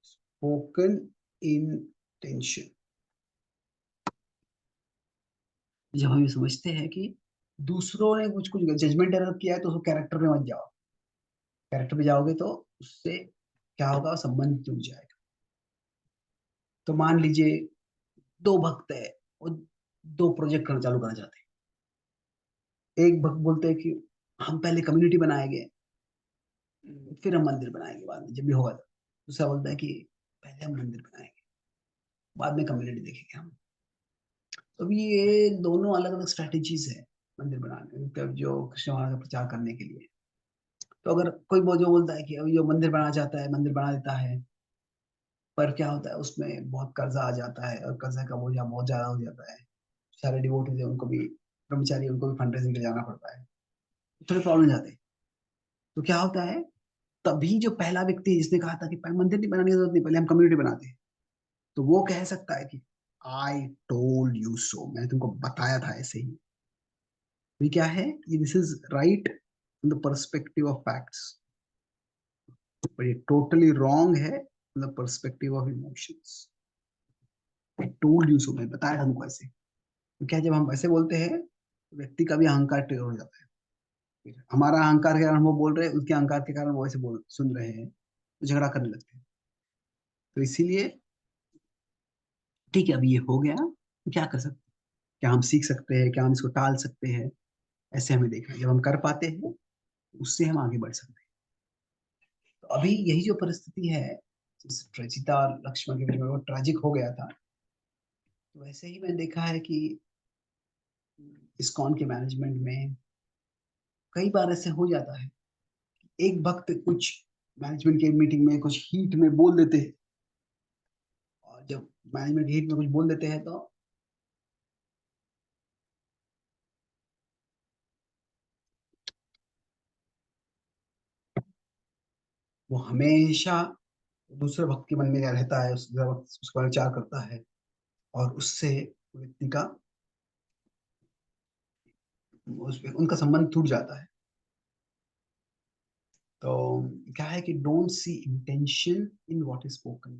spoken intention, जब हम ये समझते हैं कि दूसरों ने कुछ कुछ जजमेंट एरर किया है, तो उसको कैरेक्टर में मत जाओ। कैरेक्टर में जाओगे तो उससे क्या होगा, संबंध टूट जाएगा। तो मान लीजिए दो भक्त है, वो दो प्रोजेक्ट करना चालू करना चाहते हैं। एक भक्त बोलते हैं कि हम पहले कम्युनिटी बनाएंगे, फिर हम मंदिर बनाएंगे बाद में, जब भी होगा तो। दूसरा बोलता है कि पहले हम मंदिर बनाएंगे, बाद में कम्युनिटी देखेंगे हम। तो अभी ये दोनों अलग अलग स्ट्रेटेजीज है मंदिर बनाने, मतलब जो कृष्ण भगवान का प्रचार करने के लिए। तो अगर कोई जो बोलता है कि अभी जो मंदिर बनाना चाहता है मंदिर बना देता है, पर क्या होता है उसमें बहुत कर्जा आ जाता है, और कर्जा का बोझा बहुत ज्यादा हो जाता है। सारे डिवोटीज है उनको भी, ब्रह्मचारी उनको भी फंड रेजिंग के लिए जाना पड़ता है, थोड़े प्रॉब्लम जाते हैं। तो क्या होता है, तभी जो पहला व्यक्ति है जिसने कहा था कि पहले मंदिर नहीं बनाने की जरूरत नहीं, पहले हम कम्युनिटी बनाते हैं, तो वो कह सकता है कि आई टोल्ड यू सो, मैंने तुमको बताया था ऐसे ही। ये क्या है, ये this is right from the perspective of facts, पर ये टोटली रॉन्ग है from the perspective of emotions. I told you so, मैं बताया था तुमको ऐसे। तो क्या, जब हम ऐसे बोलते हैं तो व्यक्ति का भी अहंकार ट्रिगर हो जाता है। फिर हमारा अहंकार के कारण हम वो बोल रहे हैं, उसके अहंकार के कारण वो ऐसे बोल सुन रहे हैं, तो झगड़ा करने लगते हैं। तो इसीलिए ठीक है, अभी ये हो गया, तो क्या कर सकते हैं, क्या हम सीख सकते हैं, क्या हम इसको टाल सकते हैं, ऐसे हमें देखना है। जब हम कर पाते हैं, उससे हम आगे बढ़ सकते हैं। तो अभी यही जो परिस्थिति है, जिस सीता और लक्ष्मण के बीच में वो ट्रेजिक हो गया था, तो वैसे ही मैंने देखा है कि इस्कॉन के मैनेजमेंट में कई बार ऐसे हो जाता है। एक भक्त कुछ मैनेजमेंट के मीटिंग में कुछ हीट में बोल देते हैं, और जब मैनेजमेंट हीट में कुछ बोल देते हैं, तो वो हमेशा दूसरे भक्त के मन में रहता है, उसका विचार करता है, और उससे व्यक्ति का उनका संबंध टूट जाता है। तो क्या है कि don't see intention in what is spoken.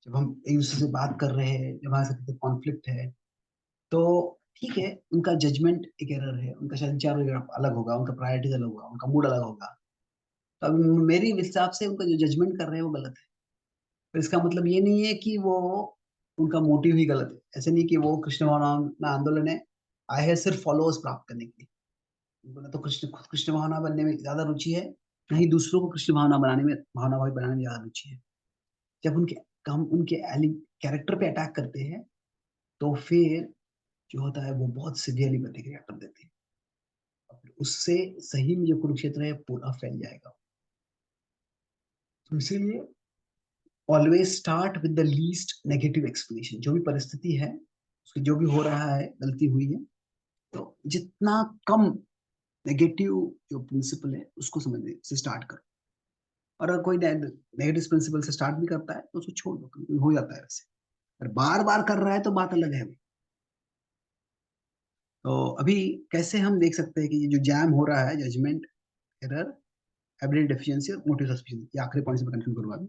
जब हम एक दूसरे से बात कर रहे हैं, जब हमारे साथ कॉन्फ्लिक्ट है, तो ठीक है, उनका जजमेंट एक एरर है, उनका शायद विचार अलग होगा, उनका प्रायोरिटीज अलग होगा, उनका मूड अलग होगा। तो अब मेरे हिसाब से उनका जो जजमेंट कर रहे हैं वो गलत है। तो इसका मतलब ये नहीं है कि वो उनका मोटिव ही गलत है। ऐसे नहीं कि वो कृष्ण भावना आंदोलन है, आए है सिर्फ फॉलोअर्स प्राप्त करने के लिए। उनको ना तो खुद कृष्ण भावना बनने में ज्यादा रुचि है, ना ही दूसरों को कृष्ण भावना बनाने में, भावना भावी बनाने में ज्यादा रुचि है। जब उनके हम उनके कैरेक्टर पे अटैक करते हैं, तो फिर जो होता है वो बहुत सीवियरली प्रतिक्रिया कर देते हैं, और फिर उससे सही में जो कुरुक्षेत्र है पूरा फैल जाएगा। तो इसीलिए always start with the least negative explanation. जो भी परिस्थिति है, उसकी जो भी हो रहा है, गलती हुई है, तो जितना कम नेगेटिव जो प्रिंसिपल है उसको समझने से स्टार्ट करो। और अगर कोई नेगेटिव प्रिंसिपल से स्टार्ट भी करता है तो उसको छोड़ दो, क्योंकि हो जाता है वैसे। अगर बार बार कर रहा है तो बात अलग है। तो अभी कैसे हम देख सकते हैं कि ये जो जैम हो रहा है, जजमेंट एरर, एबिलिटी डेफिशिएंसी और मोटिव सस्पिशन, ये आखिरी पॉइंट से मैं कंक्लूड करूंगा।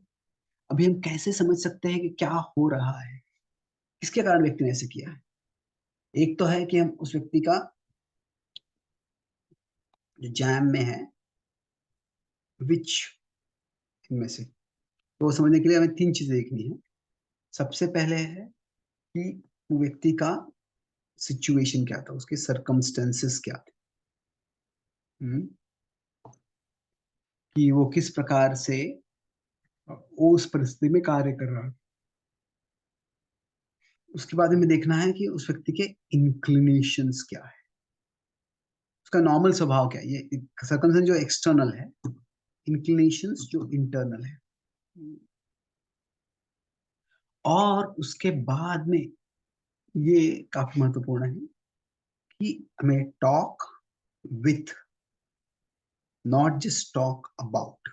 अभी हम कैसे समझ सकते हैं कि क्या हो रहा है, किसके कारण व्यक्ति ने ऐसे किया है। एक तो है कि हम उस व्यक्ति का जो जैम में है, विच इनमें से, तो समझने के लिए हमें 3 चीजें देखनी है। सबसे पहले है कि वो व्यक्ति का सिचुएशन क्या था, उसके सर्कमस्टेंसेस क्या थे, कि वो किस प्रकार से उस परिस्थिति में कार्य कर रहा है। उसके बाद हमें देखना है कि उस व्यक्ति के इंक्लिनेशंस क्या है, उसका नॉर्मल स्वभाव क्या है। ये सर्कमस्टेंस जो एक्सटर्नल है, इंक्लिनेशंस जो इंटरनल है। और उसके बाद में ये काफी महत्वपूर्ण है कि हमें talk with, not just talk about.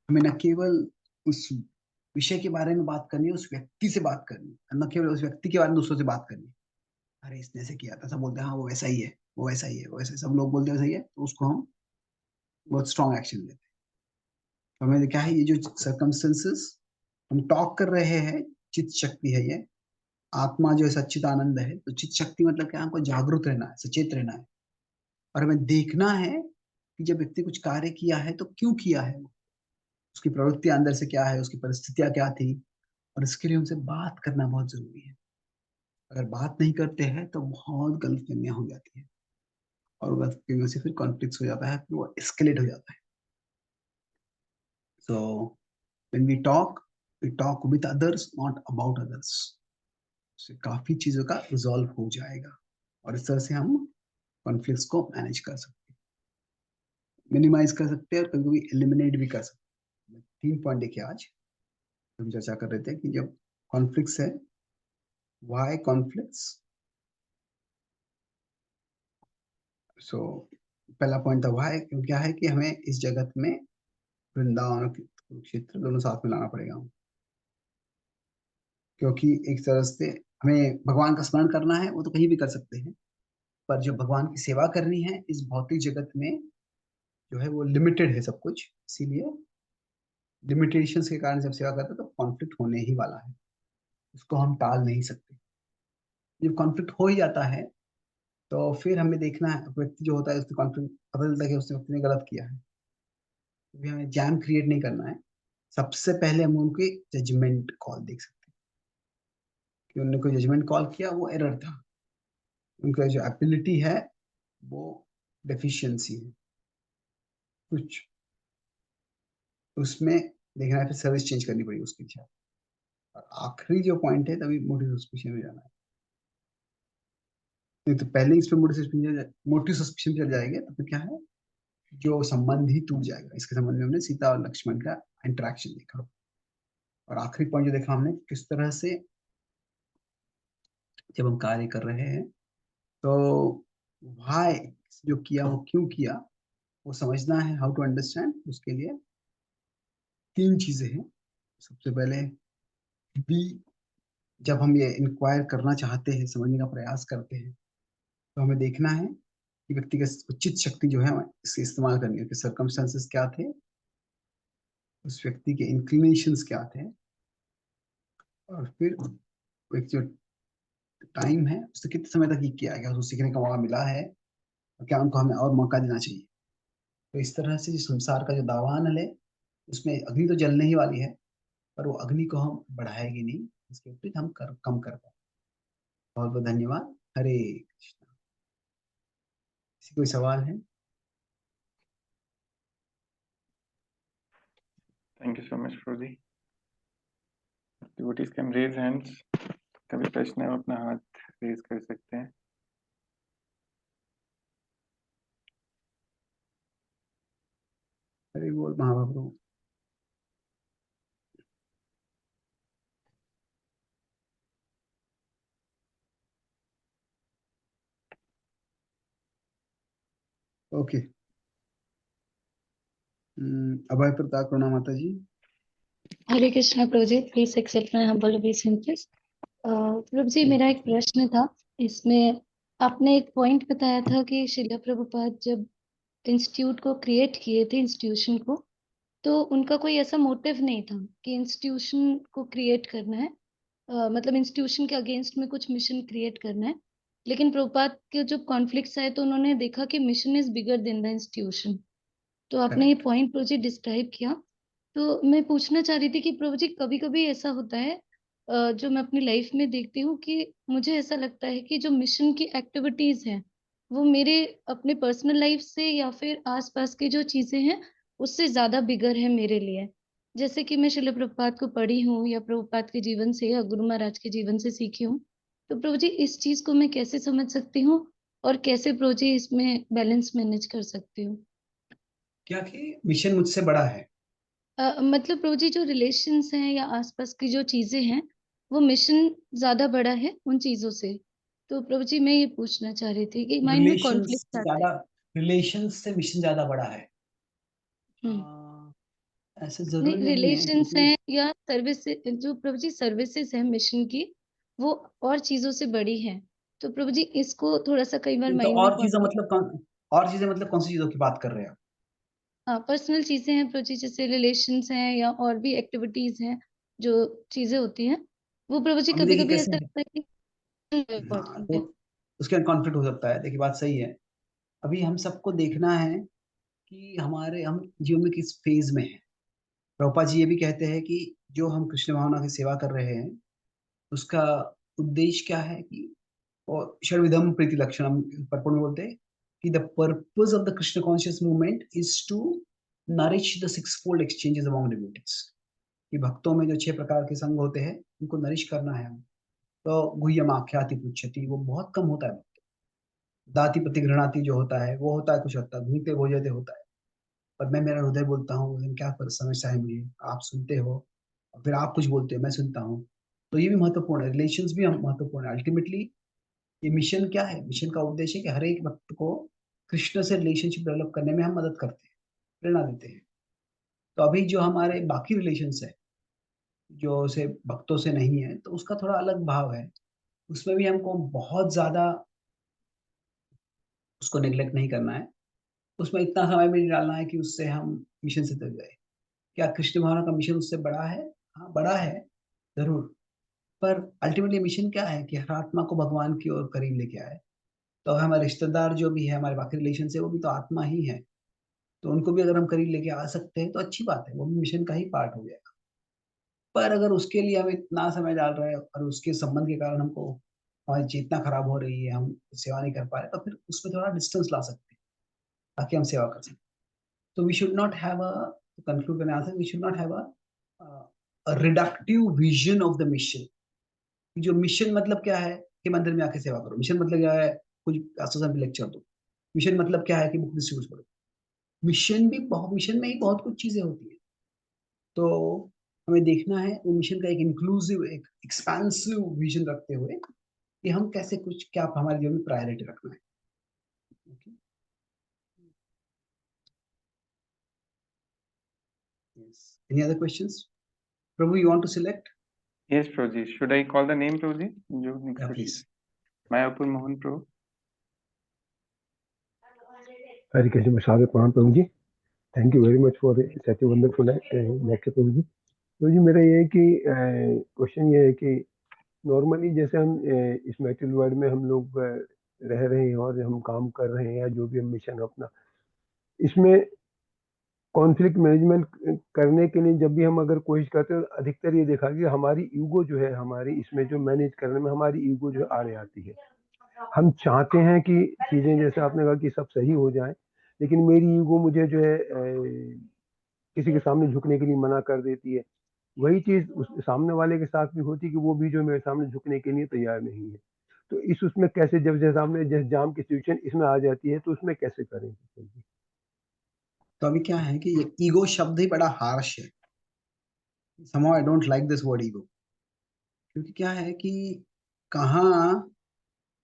हमें न केवल उस विषय के बारे में बात करनी है, उस व्यक्ति से बात करनी है, न केवल उस व्यक्ति के बारे में दूसरों से बात करनी है। अरे इसने ऐसे किया था, सब बोलते हैं हाँ वो वैसा ही है, वो वैसा ही है, वो वैसा, सब लोग बोलते हैं वैसा ही है, तो उसको हम बहुत स्ट्रॉन्ग एक्शन लेते हैं। तो हमें क्या है, ये जो सर्कमस्टेंसेस हम टॉक कर रहे हैं, चित्त शक्ति है ये, आत्मा जो है सच्चित आनंद है। तो चित्त शक्ति मतलब क्या, हमको जागरूक रहना है, सचेत रहना है, और हमें देखना है कि जब व्यक्ति कुछ कार्य किया है तो क्यों किया है, उसकी प्रवृत्ति अंदर से क्या है, उसकी परिस्थितियां क्या थी, और इसके लिए उनसे बात करना बहुत जरूरी है। अगर बात नहीं करते हैं तो बहुत गलतफहमियां हो जाती है, और गलतफहमियों से फिर कॉन्फ्लिक्ट हो जाता है, फिर वो एस्केलेट हो जाता है। So when we talk with others, not about others, उससे काफी चीजों का रिजॉल्व हो जाएगा, और इस तरह से हम कॉन्फ्लिक्ट्स को मैनेज कर सकते हैं, मिनिमाइज कर सकते हैं, और कभी कभी एलिमिनेट भी कर सकते हैं। 3 पॉइंट देखिए, आज हम चर्चा कर रहे थे कि जब कॉन्फ्लिक्ट्स है, व्हाई कॉन्फ्लिक्ट्स। सो पहला पॉइंट था व्हाई, क्या है कि हमें इस जगत में वृंदावन और कुरुक्षेत्र दोनों साथ में लाना पड़ेगा, क्योंकि एक तरह से हमें भगवान का स्मरण करना है, वो तो कहीं भी कर सकते हैं, पर जो भगवान की सेवा करनी है इस भौतिक जगत में, जो है वो लिमिटेड है सब कुछ, इसीलिए लिमिटेशंस के कारण जब सेवा करते हैं तो कॉन्फ्लिक्ट होने ही वाला है, उसको हम टाल नहीं सकते। जब कॉन्फ्लिक्ट हो ही जाता है तो फिर हमें देखना है, व्यक्ति जो होता है उससे कॉन्फ्लिक्ट पता चलता है कि उसने व्यक्ति ने गलत किया है, तो भी हमें जैम क्रिएट नहीं करना है। सबसे पहले हम उनके जजमेंट कॉल देख सकते हैं कि उन्होंने कोई जजमेंट कॉल किया, वो एरर था, उनका जो एबिलिटी है वो डेफिशिएंसी है कुछ, उसमें देखना है, फिर सर्विस चेंज करनी पड़ेगी उसके लिए। और आखिरी जो पॉइंट है, तभी मोटिव सस्पिशन में जाना है। नहीं तो पहले इस पे मोटिव सस्पिशन चल जाएंगे तो फिर क्या है, जो संबंध ही टूट जाएगा। इसके संबंध में हमने सीता और लक्ष्मण का इंटरेक्शन देखा, और आखिरी पॉइंट जो देखा हमने, किस तरह से जब हम कार्य कर रहे हैं तो व्हाई, जो किया वो क्यों किया, वो समझना है, हाउ टू अंडरस्टैंड। उसके लिए 3 चीजें हैं। सबसे पहले बी, जब हम ये इंक्वायर करना चाहते हैं, समझने का प्रयास करते हैं, तो हमें देखना है कि व्यक्ति का उचित शक्ति जो है इसे इस्तेमाल करनी है, कि सर्कमस्टेंसेस क्या थे, उस व्यक्ति के इंक्लिनेशंस क्या थे, और फिर व्यक्ति जो टाइम है उससे कितने समय तक ये किया गया, उसको सीखने का मौका मिला है, और क्या उनको हमें और मौका देना चाहिए। तो इस तरह से जो संसार का जो दावानल है, उसमें अग्नि तो जलने ही वाली है, पर वो अग्नि को हम बढ़ाएंगे नहीं, इसके विपरीत हम कम कर पाए। बहुत बहुत धन्यवाद। हरे कृष्ण। किसी कोई सवाल है? Thank you so much Prabhu ji. Devotees can raise hands, कभी प्रश्न है अपना हाथ रेज कर सकते हैं। हरे बोल महाप्रभु। ओके। अभय प्रताप करुणा माता जी। हरे कृष्णा प्रभु जी, प्लीज एक्सेप्ट माय हम्बल ओबेइसेंस। प्रभु जी, मेरा एक प्रश्न था। इसमें आपने एक पॉइंट बताया था कि श्रील प्रभुपाद जब इंस्टीट्यूट को क्रिएट किए थे, इंस्टीट्यूशन को, तो उनका कोई ऐसा मोटिव नहीं था कि इंस्टीट्यूशन को क्रिएट करना है, मतलब इंस्टीट्यूशन के अगेंस्ट में कुछ मिशन क्रिएट करना है। लेकिन प्रभुपाद के जो कॉन्फ्लिक्ट्स आए तो उन्होंने देखा कि mission is bigger than the institution. तो आपने ये करेक्ट। पॉइंट प्रभु जी डिस्क्राइब किया। तो मैं पूछना चाह रही थी कि प्रभु जी कभी कभी ऐसा होता है, जो मैं अपनी लाइफ में देखती हूँ कि मुझे ऐसा लगता है कि जो मिशन की एक्टिविटीज हैं वो मेरे अपने पर्सनल लाइफ से या फिर आसपास की जो चीजें हैं उससे ज्यादा बिगर है मेरे लिए। जैसे कि मैं शिल प्रभुपाद को पढ़ी हूँ या प्रभुपाद के जीवन से या गुरु महाराज के जीवन से सीखी हूँ। तो प्रभु जी इस चीज को मैं कैसे समझ सकती हूँ और कैसे प्रभु जी इसमें बैलेंस मैनेज कर सकती हूँ? क्या कि मिशन मुझसे बड़ा है। मतलब प्रभु जी जो रिलेशंस हैं या आसपास की जो चीजें हैं वो मिशन ज्यादा बड़ा है उन चीजों से। तो प्रभु जी मैं ये पूछना चाह रही थी कि माइंड में रिलेशंस कॉन्फ्लिक्ट आता है। ज्यादा, रिलेशंस से मिशन ज्यादा बड़ा है। हम्म। आ, ऐसे नहीं, जरूरी नहीं है, रिलेशंस क्योंकि हैं या सर्विस, जो प्रभु जी सर्विसेज है मिशन की वो और चीजों से बड़ी है। तो प्रभु जी इसको थोड़ा सा कई बार तो माइंड में और चीजें कॉन्फ्लिक्ट। मतलब और चीजें मतलब कौन सी चीजों की बात कर रहे हैं आप? हाँ, पर्सनल चीजें हैं प्रभु जी, जैसे रिलेशंस हैं या और भी एक्टिविटीज हैं जो चीजें होती हैं वो प्रभु जी अभी कभी देखिए कभी कैसे ऐसा है। लगता है कि हाँ, इम्पोर्टेंट तो है। उसके कॉन्फ्लिक्ट हो सकता है। देखिए बात सही है। अभी हम सबको देखना है कि हम जीवन में किस फेज में हैं। प्रभुपाद जी ये भी कहते हैं कि जो हम कृष्ण भावना की सेवा कर रहे हैं उसका उद्देश्य क्या है, कि और षड्विधम प्रीति लक्षणम पर्पण में बोलते हैं कि the purpose of the Krishna conscious movement is to nourish the six fold exchanges among devotees. कि भक्तों में जो 6 प्रकार के संग होते हैं उनको नरिश करना है हम। तो गुह्यम आख्याति पुच्छति वो बहुत कम होता है। दाति प्रतिगृणाति जो होता है वो होता है कुछ हद तक, भूते भोजते होता है। पर मैं मेरा हृदय बोलता हूँ, लेकिन क्या समस्या है मुझे, आप सुनते हो और फिर आप कुछ बोलते हो, मैं सुनता हूँ। तो ये भी महत्वपूर्ण है, रिलेशंस भी हम महत्वपूर्ण है। अल्टीमेटली ये मिशन क्या है, मिशन का उद्देश्य है कि हर एक भक्त को कृष्ण से रिलेशनशिप डेवलप करने में हम मदद करते हैं, प्रेरणा देते हैं। तो अभी जो हमारे बाकी रिलेशंस है जो से भक्तों से नहीं है, तो उसका थोड़ा अलग भाव है। उसमें भी हमको बहुत ज्यादा उसको नेग्लेक्ट नहीं करना है। उसमें इतना समय भी नहीं डालना है कि उससे हम मिशन से थक जाए। क्या कृष्ण भावना का मिशन उससे बड़ा है? हाँ बड़ा है, जरूर। पर अल्टीमेटली मिशन क्या है कि हर आत्मा को भगवान की ओर करीब लेके आए। तो हमारे रिश्तेदार जो भी है, हमारे बाकी रिलेशन से, वो भी तो आत्मा ही है। तो उनको भी अगर हम करीब लेके आ सकते हैं तो अच्छी बात है, वो भी मिशन का ही पार्ट हो जाएगा। पर अगर उसके लिए हम इतना समय डाल रहे हैं और उसके संबंध के कारण हमको हमारी चेतना खराब हो रही है, हम सेवा नहीं कर पा रहे, तो फिर उसमें थोड़ा डिस्टेंस ला सकते हैं ताकि हम सेवा कर सकें। So we should not have a, to conclude an answer, we should not have a reductive vision of the mission. जो मिशन मतलब क्या है कि मंदिर में आके सेवा करो, मिशन मतलब क्या है कुछ एसोसिएशन पे लेक्चर दो, मिशन मतलब क्या है कि बुक डिस्ट्रीब्यूट करो। मिशन में ही बहुत कुछ चीजें होती है। तो हमें देखना है वो मिशन का एक इंक्लूसिव, एक एक्सपेंसिव विजन रखते हुए कि हम कैसे कुछ, क्या हमारे जीवन में प्रायोरिटी रखना है। Okay? Yes. Any other questions? Prabhu, you want to select? Yes, Prabhuji. Should I call the name, Prabhuji? जो next Yeah, question. please. Mayapur Mohan प्रभु. हरे कृष्ण प्रसाद प्रणाम Prabhu ji. Thank you very much for such a wonderful lecture Prabhu ji. Prabhu ji मेरा ये है कि question ये है कि normally जैसे हम इस मेटेरियल वर्ल्ड में हम लोग रह रहे हैं और हम काम कर रहे हैं या जो भी हम मिशन अपना, इसमें कॉन्फ्लिक्ट मैनेजमेंट करने के लिए जब भी हम अगर कोशिश करते हैं तो अधिकतर ये देखा कि हमारी ईगो जो है, हमारी इसमें जो मैनेज करने में हमारी ईगो जो आड़े आती है। हम चाहते हैं कि चीज़ें जैसे आपने कहा कि सब सही हो जाए, लेकिन मेरी ईगो मुझे जो है किसी के सामने झुकने के लिए मना कर देती है। वही चीज़ उस सामने वाले के साथ भी होती है कि वो भी जो मेरे सामने झुकने के लिए तैयार नहीं है। तो इस उसमें कैसे, जब जैसे सामने जैसे जाम की सिचुएशन इसमें आ जाती है तो उसमें कैसे करें? तो अभी क्या है कि ये ईगो शब्द ही बड़ा हार्श है। somehow I don't like this word ego, क्योंकि क्या है कि कहाँ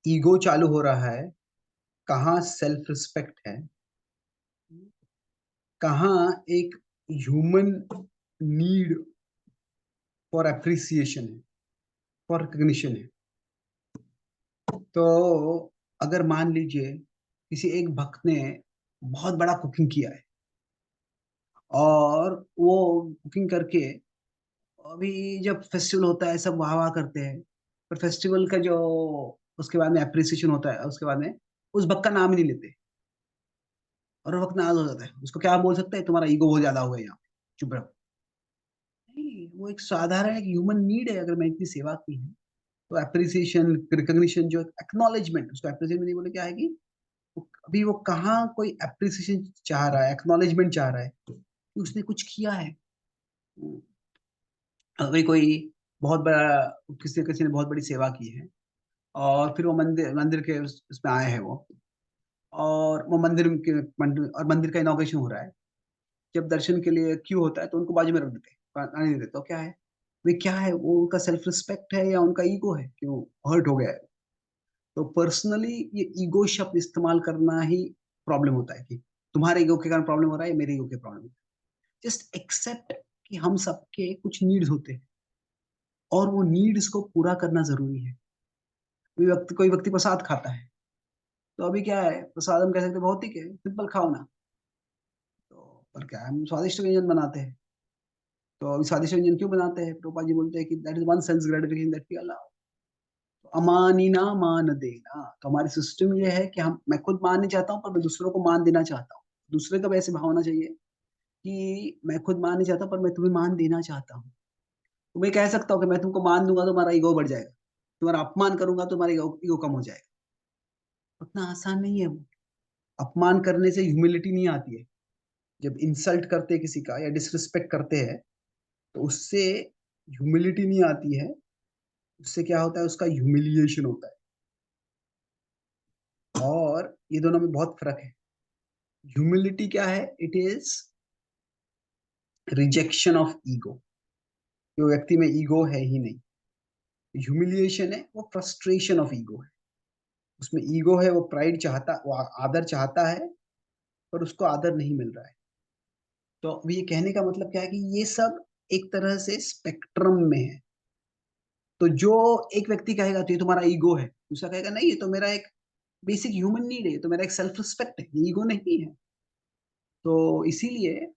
ईगो चालू हो रहा है, कहाँ सेल्फ रिस्पेक्ट है, कहाँ एक ह्यूमन नीड फॉर अप्रिसिएशन है, फॉर रिकग्निशन है। तो अगर मान लीजिए किसी एक भक्त ने बहुत बड़ा कुकिंग किया है और वो कुकिंग करके, अभी जब फेस्टिवल होता है सब वाह वाह करते हैं, पर फेस्टिवल का जो उसके बाद में एप्रिसिएशन होता है, उसके बाद में उस वक्त का नाम ही नहीं लेते और वो वक्त नाराज हो जाता है। उसको क्या बोल सकते हैं, तुम्हारा ईगो बहुत ज्यादा हो गया यहाँ पे, चुप रहो। नहीं, वो एक साधारण एक ह्यूमन नीड है। अगर मैं इतनी सेवा की है तो एप्रिसिएशन, रिकॉग्निशन, जो एक्नॉलेजमेंट, उसको एप्रिसिएशन नहीं बोले क्या है कि अभी वो कहाँ कोई एप्रिसिएशन चाह रहा है, एक्नॉलेजमेंट चाह रहा है कि उसने कुछ किया है। अभी कोई बहुत बड़ा, किसी किसी ने बहुत बड़ी सेवा की है और फिर वो मंदिर मंदिर के उसमें आए हैं वो, और वो मंदिर का इनॉग्रेशन हो रहा है। जब दर्शन के लिए क्यू होता है तो उनको बाजू में रख देते हैं, आने नहीं देते। तो क्या है, वे क्या है, वो उनका सेल्फ रिस्पेक्ट है या उनका ईगो है कि वो हर्ट हो गया है। तो पर्सनली ये ईगो शब्द इस्तेमाल करना ही प्रॉब्लम होता है कि तुम्हारे ईगो के कारण प्रॉब्लम हो रहा है, मेरे ईगो के प्रॉब्लम। जस्ट एक्सेप्ट कि हम सबके कुछ नीड्स होते हैं और वो नीड्स को पूरा करना जरूरी है। कोई व्यक्ति प्रसाद खाता है, तो अभी क्या है, प्रसाद हम कह सकते हैं भौतिक है, सिंपल खाओ ना। तो पर क्या है, हम स्वादिष्ट व्यंजन बनाते हैं। तो अभी स्वादिष्ट व्यंजन क्यों बनाते हैं, प्रभुपाद जी बोलते हैं कि that is one sense gratification that we allow. तो अमानिना मान देना, तो हमारी सिस्टम ये है कि हम, मैं खुद मान नहीं चाहता हूँ पर मैं दूसरों को मान देना चाहता हूँ। दूसरे का वैसे भाव होना चाहिए कि मैं खुद मान नहीं चाहता पर मैं तुम्हें मान देना चाहता हूँ। तो मैं कह सकता हूँ कि मैं तुमको मान दूंगा तो तुम्हारा ईगो बढ़ जाएगा, तुम्हारा अपमान करूंगा तो तुम्हारा ईगो कम हो जाएगा। उतना आसान नहीं है वो। अपमान करने से ह्यूमिलिटी नहीं आती है। जब इंसल्ट करते हैं किसी का या डिसरिस्पेक्ट करते हैं तो उससे ह्यूमिलिटी नहीं आती है। उससे क्या होता है, उसका ह्यूमिलिएशन होता है। और ये दोनों में बहुत फर्क है। ह्यूमिलिटी क्या है, it is rejection of ego. जो व्यक्ति में ईगो है ही नहीं। ह्यूमिलिएशन है, वो फ्रस्ट्रेशन ऑफ ईगो है। उसमें ईगो है, वो प्राइड चाहता, वो आदर चाहता है पर उसको आदर नहीं मिल रहा है। तो अभी ये कहने का मतलब क्या है कि ये सब एक तरह से स्पेक्ट्रम में है। तो जो एक व्यक्ति कहेगा तो ये तुम्हारा ईगो है, दूसरा कहेगा नहीं ये तो मेरा एक बेसिक ह्यूमन नीड है, ये तो मेरा एक सेल्फ रिस्पेक्ट है, ये ईगो नहीं है। तो इसीलिए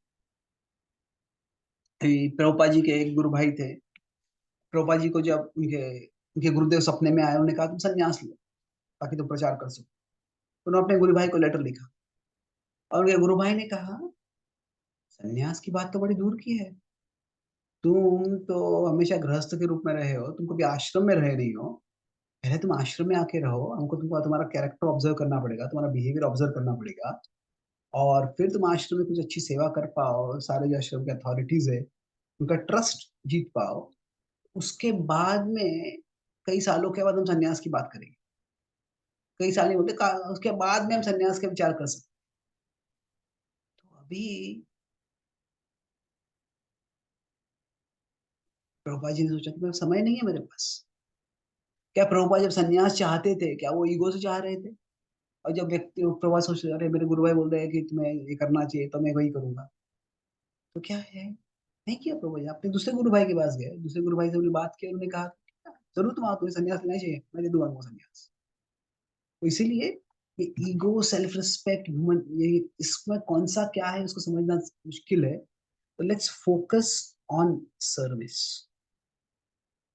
प्रभुपाद जी के एक गुरु भाई थे। प्रभुपाद जी को जब उनके उनके गुरुदेव सपने में आए, उन्होंने कहा तुम संन्यास लो ताकि तुम प्रचार कर सको। तो उन्होंने अपने गुरु भाई को लेटर लिखा और उनके गुरु भाई ने कहा संन्यास की बात तो बड़ी दूर की है, तुम तो हमेशा गृहस्थ के रूप में रहे हो, तुम कभी आश्रम में रहे नहीं हो। पहले तुम आश्रम में आके रहो, हमको तुमको तुम्हारा कैरेक्टर ऑब्जर्व करना पड़ेगा, तुम्हारा बिहेवियर ऑब्जर्व करना पड़ेगा, और फिर तुम आश्रम में कुछ अच्छी सेवा कर पाओ, सारे जो आश्रम के अथॉरिटीज है उनका ट्रस्ट जीत पाओ। उसके बाद में कई सालों के बाद हम संन्यास की बात करेंगे। कई साल नहीं होते, उसके बाद में हम संन्यास का विचार कर सकते। तो अभी प्रभुपाद जी ने सोचा कि मेरा समय नहीं है मेरे पास। क्या प्रभुपाद जब संन्यास चाहते थे, क्या वो ईगो से चाह रहे थे? और जब व्यक्ति प्रभुपाद सोच रहे, अरे मेरे गुरु भाई बोल रहे हैं कि तुम्हें ये करना चाहिए तो मैं वही करूंगा, तो क्या है, नहीं किया प्रभुपाद जी। अपने दूसरे गुरु भाई के पास गए, दूसरे गुरु भाई से उन्हें बात की, उन्होंने कहा जरूर तुम आओ, तुम्हें संन्यास लेना चाहिए, मैं दे दूंगा तुमको संन्यास। तो इसीलिए ये ईगो, सेल्फ रिस्पेक्ट, ह्यूमन, ये इसमें कौन सा क्या है उसको समझना मुश्किल है। तो लेट्स फोकस ऑन सर्विस,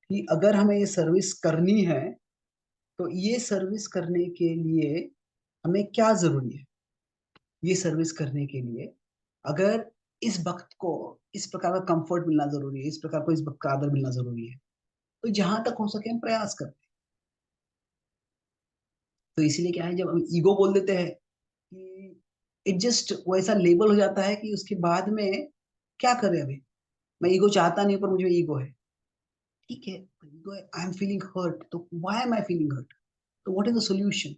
कि अगर हमें ये सर्विस करनी है तो ये सर्विस करने के लिए हमें क्या जरूरी है। ये सर्विस करने के लिए अगर इस भक्त को इस प्रकार का कंफर्ट मिलना जरूरी है, इस प्रकार को इस भक्त का आदर मिलना जरूरी है, तो जहां तक हो सके हम प्रयास करते हैं। तो इसीलिए क्या है, जब हम ईगो बोल देते हैं कि इट जस्ट वो ऐसा लेबल हो जाता है कि उसके बाद में क्या करें। अभी मैं ईगो चाहता नहीं पर मुझे ईगो है, ठीक है, ईगो है, आई एम फीलिंग हर्ट, तो why am I feeling hurt, तो व्हाट इज द सॉल्यूशन।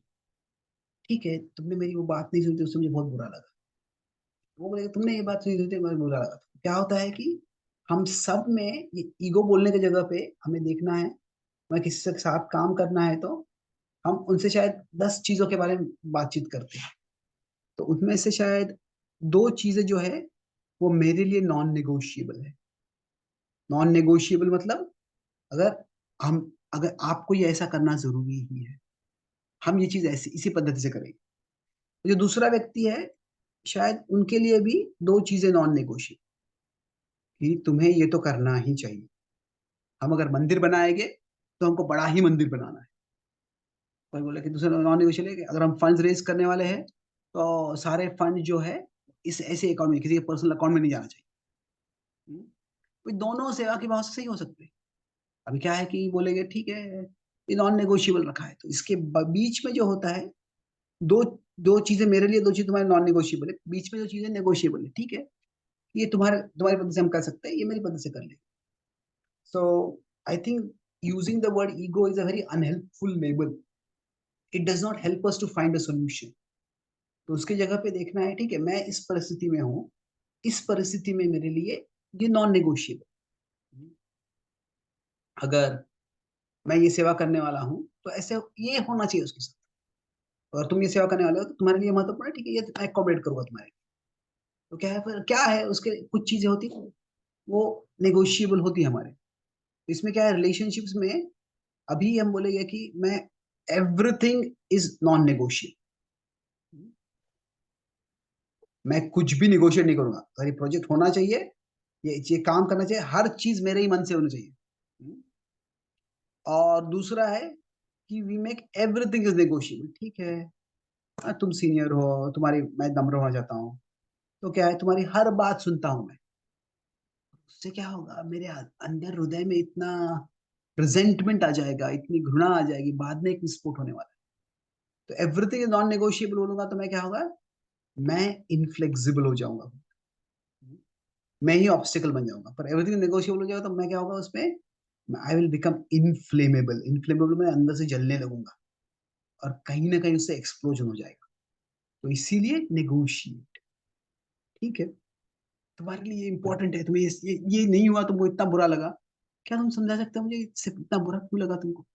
ठीक है, तुमने मेरी वो बात नहीं सुनी थी, उससे मुझे बहुत बुरा लगा। वो बोलेगा तुमने ये बात सुनी थी, मुझे बुरा लगा। तो क्या होता है कि हम सब में ये ईगो बोलने की जगह पे हमें देखना है, मैं किसी के साथ काम करना है तो हम उनसे शायद 10 चीजों के बारे में बातचीत करते हैं। तो उनमें से शायद 2 चीजें जो है वो मेरे लिए नॉन नेगोशिएबल है। नॉन नेगोशिएबल मतलब अगर हम, अगर आपको ये ऐसा करना जरूरी ही है, हम ये चीज ऐसी इसी पद्धति से करेंगे। जो दूसरा व्यक्ति है शायद उनके लिए भी 2 चीजें नॉन नेगोशिएबल, कि तुम्हें ये तो करना ही चाहिए। हम अगर मंदिर बनाएंगे तो हमको बड़ा ही मंदिर बनाना है, कोई बोले कि दूसरा नॉन नेगोशिएबल है कि अगर हम फंड्स रेज करने वाले हैं तो सारे फंड जो है इस ऐसे अकाउंट में, किसी के पर्सनल अकाउंट में नहीं जाना चाहिए। कोई दोनों सेवा के भाव से सही हो सकते हैं। अभी क्या है कि बोलेंगे ठीक है ये नॉन नेगोशिएबल रखा है, तो इसके बीच में जो होता है दो दो चीजें मेरे लिए, दो चीजें तुम्हारे नॉन नेगोशिएबल है, बीच में जो चीजें नेगोशिएबल है, ठीक है, ये तुम्हारी पद्धति से हम कर सकते हैं, ये मेरी पद्धति से कर ले। So I think using the word ego is a very unhelpful label. It does not help us to find a solution. तो उसकी जगह पे देखना है, ठीक है, मैं इस परिस्थिति में हूँ, इस परिस्थिति में मेरे लिए ये नॉन नेगोशिएबल। अगर मैं ये सेवा करने वाला हूँ तो ऐसे ये होना चाहिए उसके साथ। अगर तुम ये सेवा करने वाले हो तो तुम्हारे लिए महत्वपूर्ण है, ठीक है, ये मैं कोऑपरेट करूंगा तुम्हारे लिए। तो क्या है, फिर क्या है, उसके कुछ चीजें होती हैं वो नेगोशिएबल होती है हमारे। इसमें क्या है, रिलेशनशिप्स में अभी हम बोलेंगे कि मैं एवरीथिंग इज नॉन नेगोशिएबल, मैं कुछ भी निगोशिएट नहीं करूंगा। अगर ये प्रोजेक्ट होना चाहिए, ये काम करना चाहिए, हर चीज मेरे ही मन से होनी चाहिए। और दूसरा है कि we make everything is negotiable, ठीक है, तुम सीनियर हो, तुम्हारी मैं नम्र होना चाहता हूँ, तो क्या है, तुम्हारी हर बात सुनता हूं मैं। उससे क्या होगा, मेरे अंदर हृदय में इतना रिजेंटमेंट आ जाएगा, इतनी घृणा आ जाएगी, बाद में एक विस्फोट होने वाला है। तो एवरीथिंग इज नॉन नेगोशिएबल बोलूंगा तो मैं क्या होगा, मैं इनफ्लेक्सिबल हो जाऊंगा, मैं ही ऑब्स्टिकल बन जाऊंगा। पर एवरीथिंग नेगोशिएबल हो जाएगा तो मैं क्या होगा उसमें, I will become inflammable. Inflammable में अंदर से जलने लगूंगा और कहीं ना कहीं उससे एक्सप्लोजन हो जाएगा। तो इसीलिए नेगोशिएट, ठीक है, तुम्हारे लिए इंपॉर्टेंट है, तुम्हें ये नहीं हुआ, तुमको इतना बुरा लगा, क्या तुम समझा सकते हो मुझे इससे इतना बुरा क्यों लगा तुमको?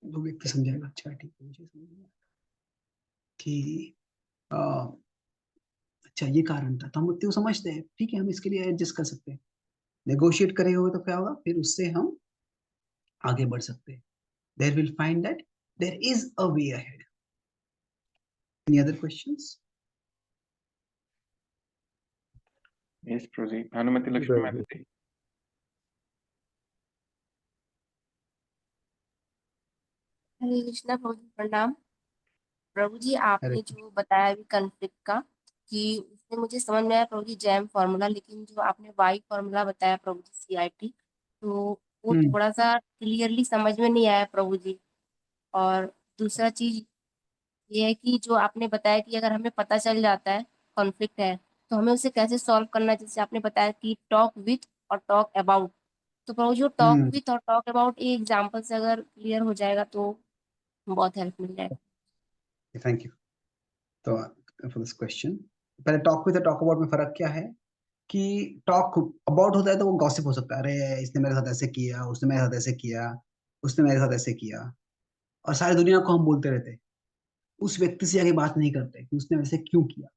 वो व्यक्ति समझाएगा, अच्छा ठीक है, मुझे समझ में आया कि आ, अच्छा ये कारण था, तो हम उतने को समझते हैं, ठीक है, हम इसके लिए एडजस्ट कर सकते हैं। नेगोशिएट करे हुए तो क्या होगा, फिर उससे हम आगे बढ़ सकते हैं। There will find that there is a way ahead. Any other questions? Yes Prabhu ji. Bhanumati Lakshmi Mata ji. हरे कृष्णा प्रभु जी, प्रणाम। प्रभु जी अरे आपने जो बताया अभी कॉन्फ्लिक्ट का, कि उसमें मुझे समझ में आया प्रभु जी जैम फॉर्मूला, लेकिन जो आपने वाई फॉर्मूला बताया प्रभु जी CIT, तो वो हम्म थोड़ा सा क्लियरली समझ में नहीं आया प्रभु जी। और दूसरा चीज ये है कि जो आपने बताया कि अगर हमें पता चल जाता है कॉन्फ्लिक्ट है, तो हमें उसे कैसे सॉल्व करना है। जैसे आपने बताया कि टॉक विथ और टॉक अबाउट, तो प्रभु जी जो टॉक हम्म विथ और टॉक अबाउट ये एग्जाम्पल से अगर क्लियर हो जाएगा तो बहुत हेल्प मिल जाएगा। थैंक यू तो फॉर दिस क्वेश्चन। पहले टॉक विद टॉक अबाउट में फर्क क्या है कि टॉक अबाउट होता है तो वो गॉसिप हो सकता है, अरे इसने मेरे साथ ऐसे किया, उसने मेरे साथ ऐसे किया, उसने मेरे साथ ऐसे किया, और सारी दुनिया को हम बोलते रहते हैं, उस व्यक्ति से जाके बात नहीं करते कि उसने वैसे क्यों किया।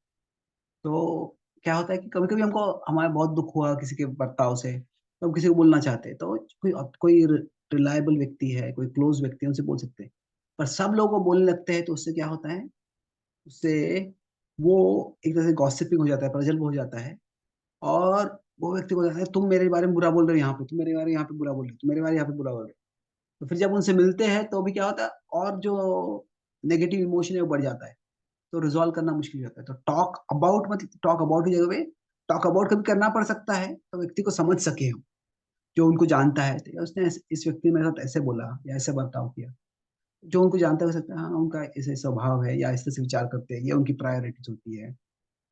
तो क्या होता है कि कभी कभी हमको हमारा बहुत दुख हुआ किसी के बर्ताव से, तो हम किसी को बोलना चाहते हैं, तो कोई कोई रिलायबल व्यक्ति है, कोई क्लोज व्यक्ति है, उनसे बोल सकते हैं। पर सब लोग को बोलने लगते हैं तो उससे क्या होता है, उससे वो एक तरह से गॉसिपिंग हो जाता है, प्रजल्प हो जाता है। और वो व्यक्ति को जाता है, तुम मेरे बारे में बुरा बोल रहे हो यहाँ पे, तुम मेरे बारे में यहाँ पे बुरा बोल रहे हो, तुम मेरे बारे में यहाँ पे बुरा बोल रहे हो। तो फिर जब उनसे मिलते हैं तो भी क्या होता है, और जो नेगेटिव इमोशन है वो बढ़ जाता है, तो रिजॉल्व करना मुश्किल हो जाता है। तो टॉक अबाउट, मतलब टॉक अबाउट की जगह पे टॉक अबाउट कभी करना पड़ सकता है, तो व्यक्ति को समझ सके हम, जो उनको जानता है, तो उसने इस व्यक्ति ने मेरे साथ ऐसे बोला या ऐसे बर्ताव किया, जो उनको जानता हो सकता है, हाँ उनका ऐसे स्वभाव है या इस तरह से विचार करते हैं, ये उनकी प्रायोरिटीज होती है,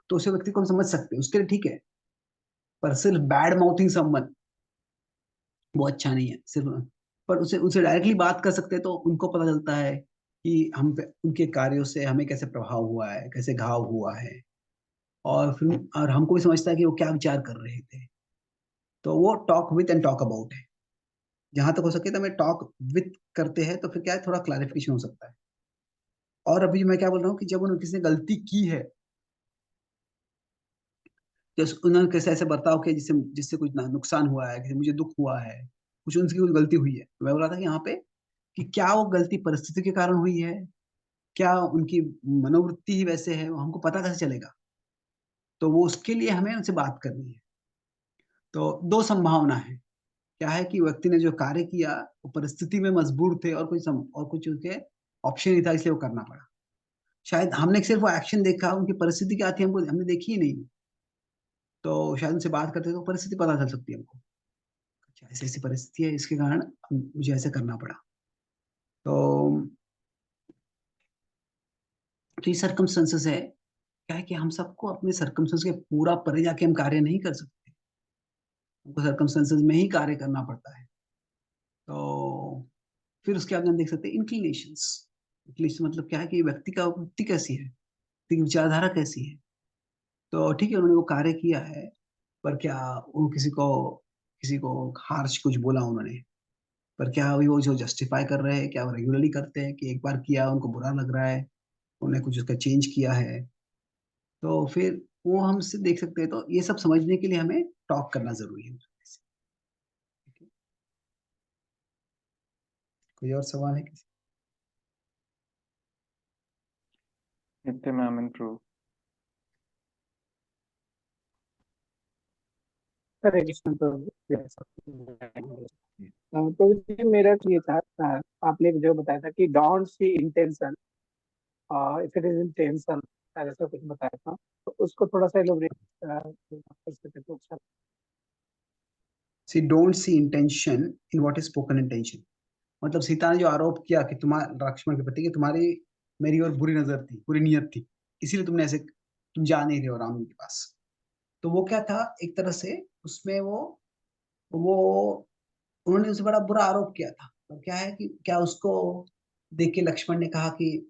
तो उस व्यक्ति को हम समझ सकते हैं, उसके लिए ठीक है। पर सिर्फ बैड माउथिंग समवन वो अच्छा नहीं है सिर्फ। पर उसे उनसे डायरेक्टली बात कर सकते हैं तो उनको पता चलता है कि हम पे उनके कार्यों से हमें कैसे प्रभाव हुआ है, कैसे घाव हुआ है, और हमको भी समझता है कि वो क्या विचार कर रहे थे। तो वो talk with and talk about है। जहां तक हो सके तो मैं टॉक विथ करते हैं तो फिर क्या है, थोड़ा क्लैरिफिकेशन हो सकता है। और अभी मैं क्या बोल रहा हूँ कि जब उन्होंने किसी ने गलती की है, जैसे उन्होंने कैसे ऐसे बर्ताव किया जिससे जिससे कुछ नुकसान हुआ है, किसी मुझे दुख हुआ है, कुछ उनकी कुछ गलती हुई है, तो मैं बोल रहा था कि यहाँ पे कि क्या वो गलती परिस्थिति के कारण हुई है, क्या उनकी मनोवृत्ति ही वैसे है, वो हमको पता कैसे चलेगा। तो वो उसके लिए हमें उनसे बात करनी है। तो दो संभावना है, क्या है कि व्यक्ति ने जो कार्य किया वो परिस्थिति में मजबूर थे और और कुछ उसके ऑप्शन नहीं था, इसलिए वो करना पड़ा। शायद हमने सिर्फ वो एक्शन देखा, उनकी परिस्थिति क्या थी हमको हमने देखी ही नहीं, तो शायद उनसे बात करते तो परिस्थिति पता चल सकती है हमको। अच्छा, ऐसी ऐसी परिस्थिति है, इसके कारण मुझे ऐसे करना पड़ा। तो ये सर्कमस्टेंसेस है। क्या है कि हम सबको अपने सर्कमस्टेंस के पूरा परे जाके हम कार्य नहीं कर सकते, हमको सर्कमस्टेंसेस में ही कार्य करना पड़ता है। तो फिर उसके बाद हम देख सकते हैं इंक्लिनेशंस। इंक्लिनेशन मतलब क्या है कि व्यक्ति का वृत्ति कैसी है, व्यक्ति की विचारधारा कैसी है। तो ठीक है, उन्होंने वो कार्य किया है, पर क्या वो किसी को हार्श कुछ बोला उन्होंने, पर क्या वो जो जस्टिफाई कर रहे हैं, क्या वो रेगुलरली करते हैं कि एक बार किया उनको बुरा लग रहा है, उन्होंने कुछ उसका चेंज किया है, तो फिर वो हमसे देख सकते हैं। तो ये सब समझने के लिए हमें टॉक करना जरूरी है। कोई और सवाल है किसी? नित्य मैम एंड प्रभु। हरे कृष्ण प्रभु। तो जी मेरा ये था, आपने जो बताया था कि don't see intention, if it is intention, ऐसा कुछ बताया था, तो उसको थोड़ा सा एलोबरेट कर सकते तो अच्छा। See don't see intention in what is spoken intention. मतलब सीता ने जो आरोप किया कि तुम्हारा लक्ष्मण के प्रति कि तुम्हारी मेरी और बुरी नजर थी, बुरी नियत थी, इसीलिए तुमने ऐसे, तुम जा नहीं रहे हो राम के पास। तो वो क्या था, एक तरह से उसमें वो उन्होंने उससे बड़ा बुरा आरोप किया था। तो क्या है कि क्या उसको देख के लक्ष्मण ने कहा कि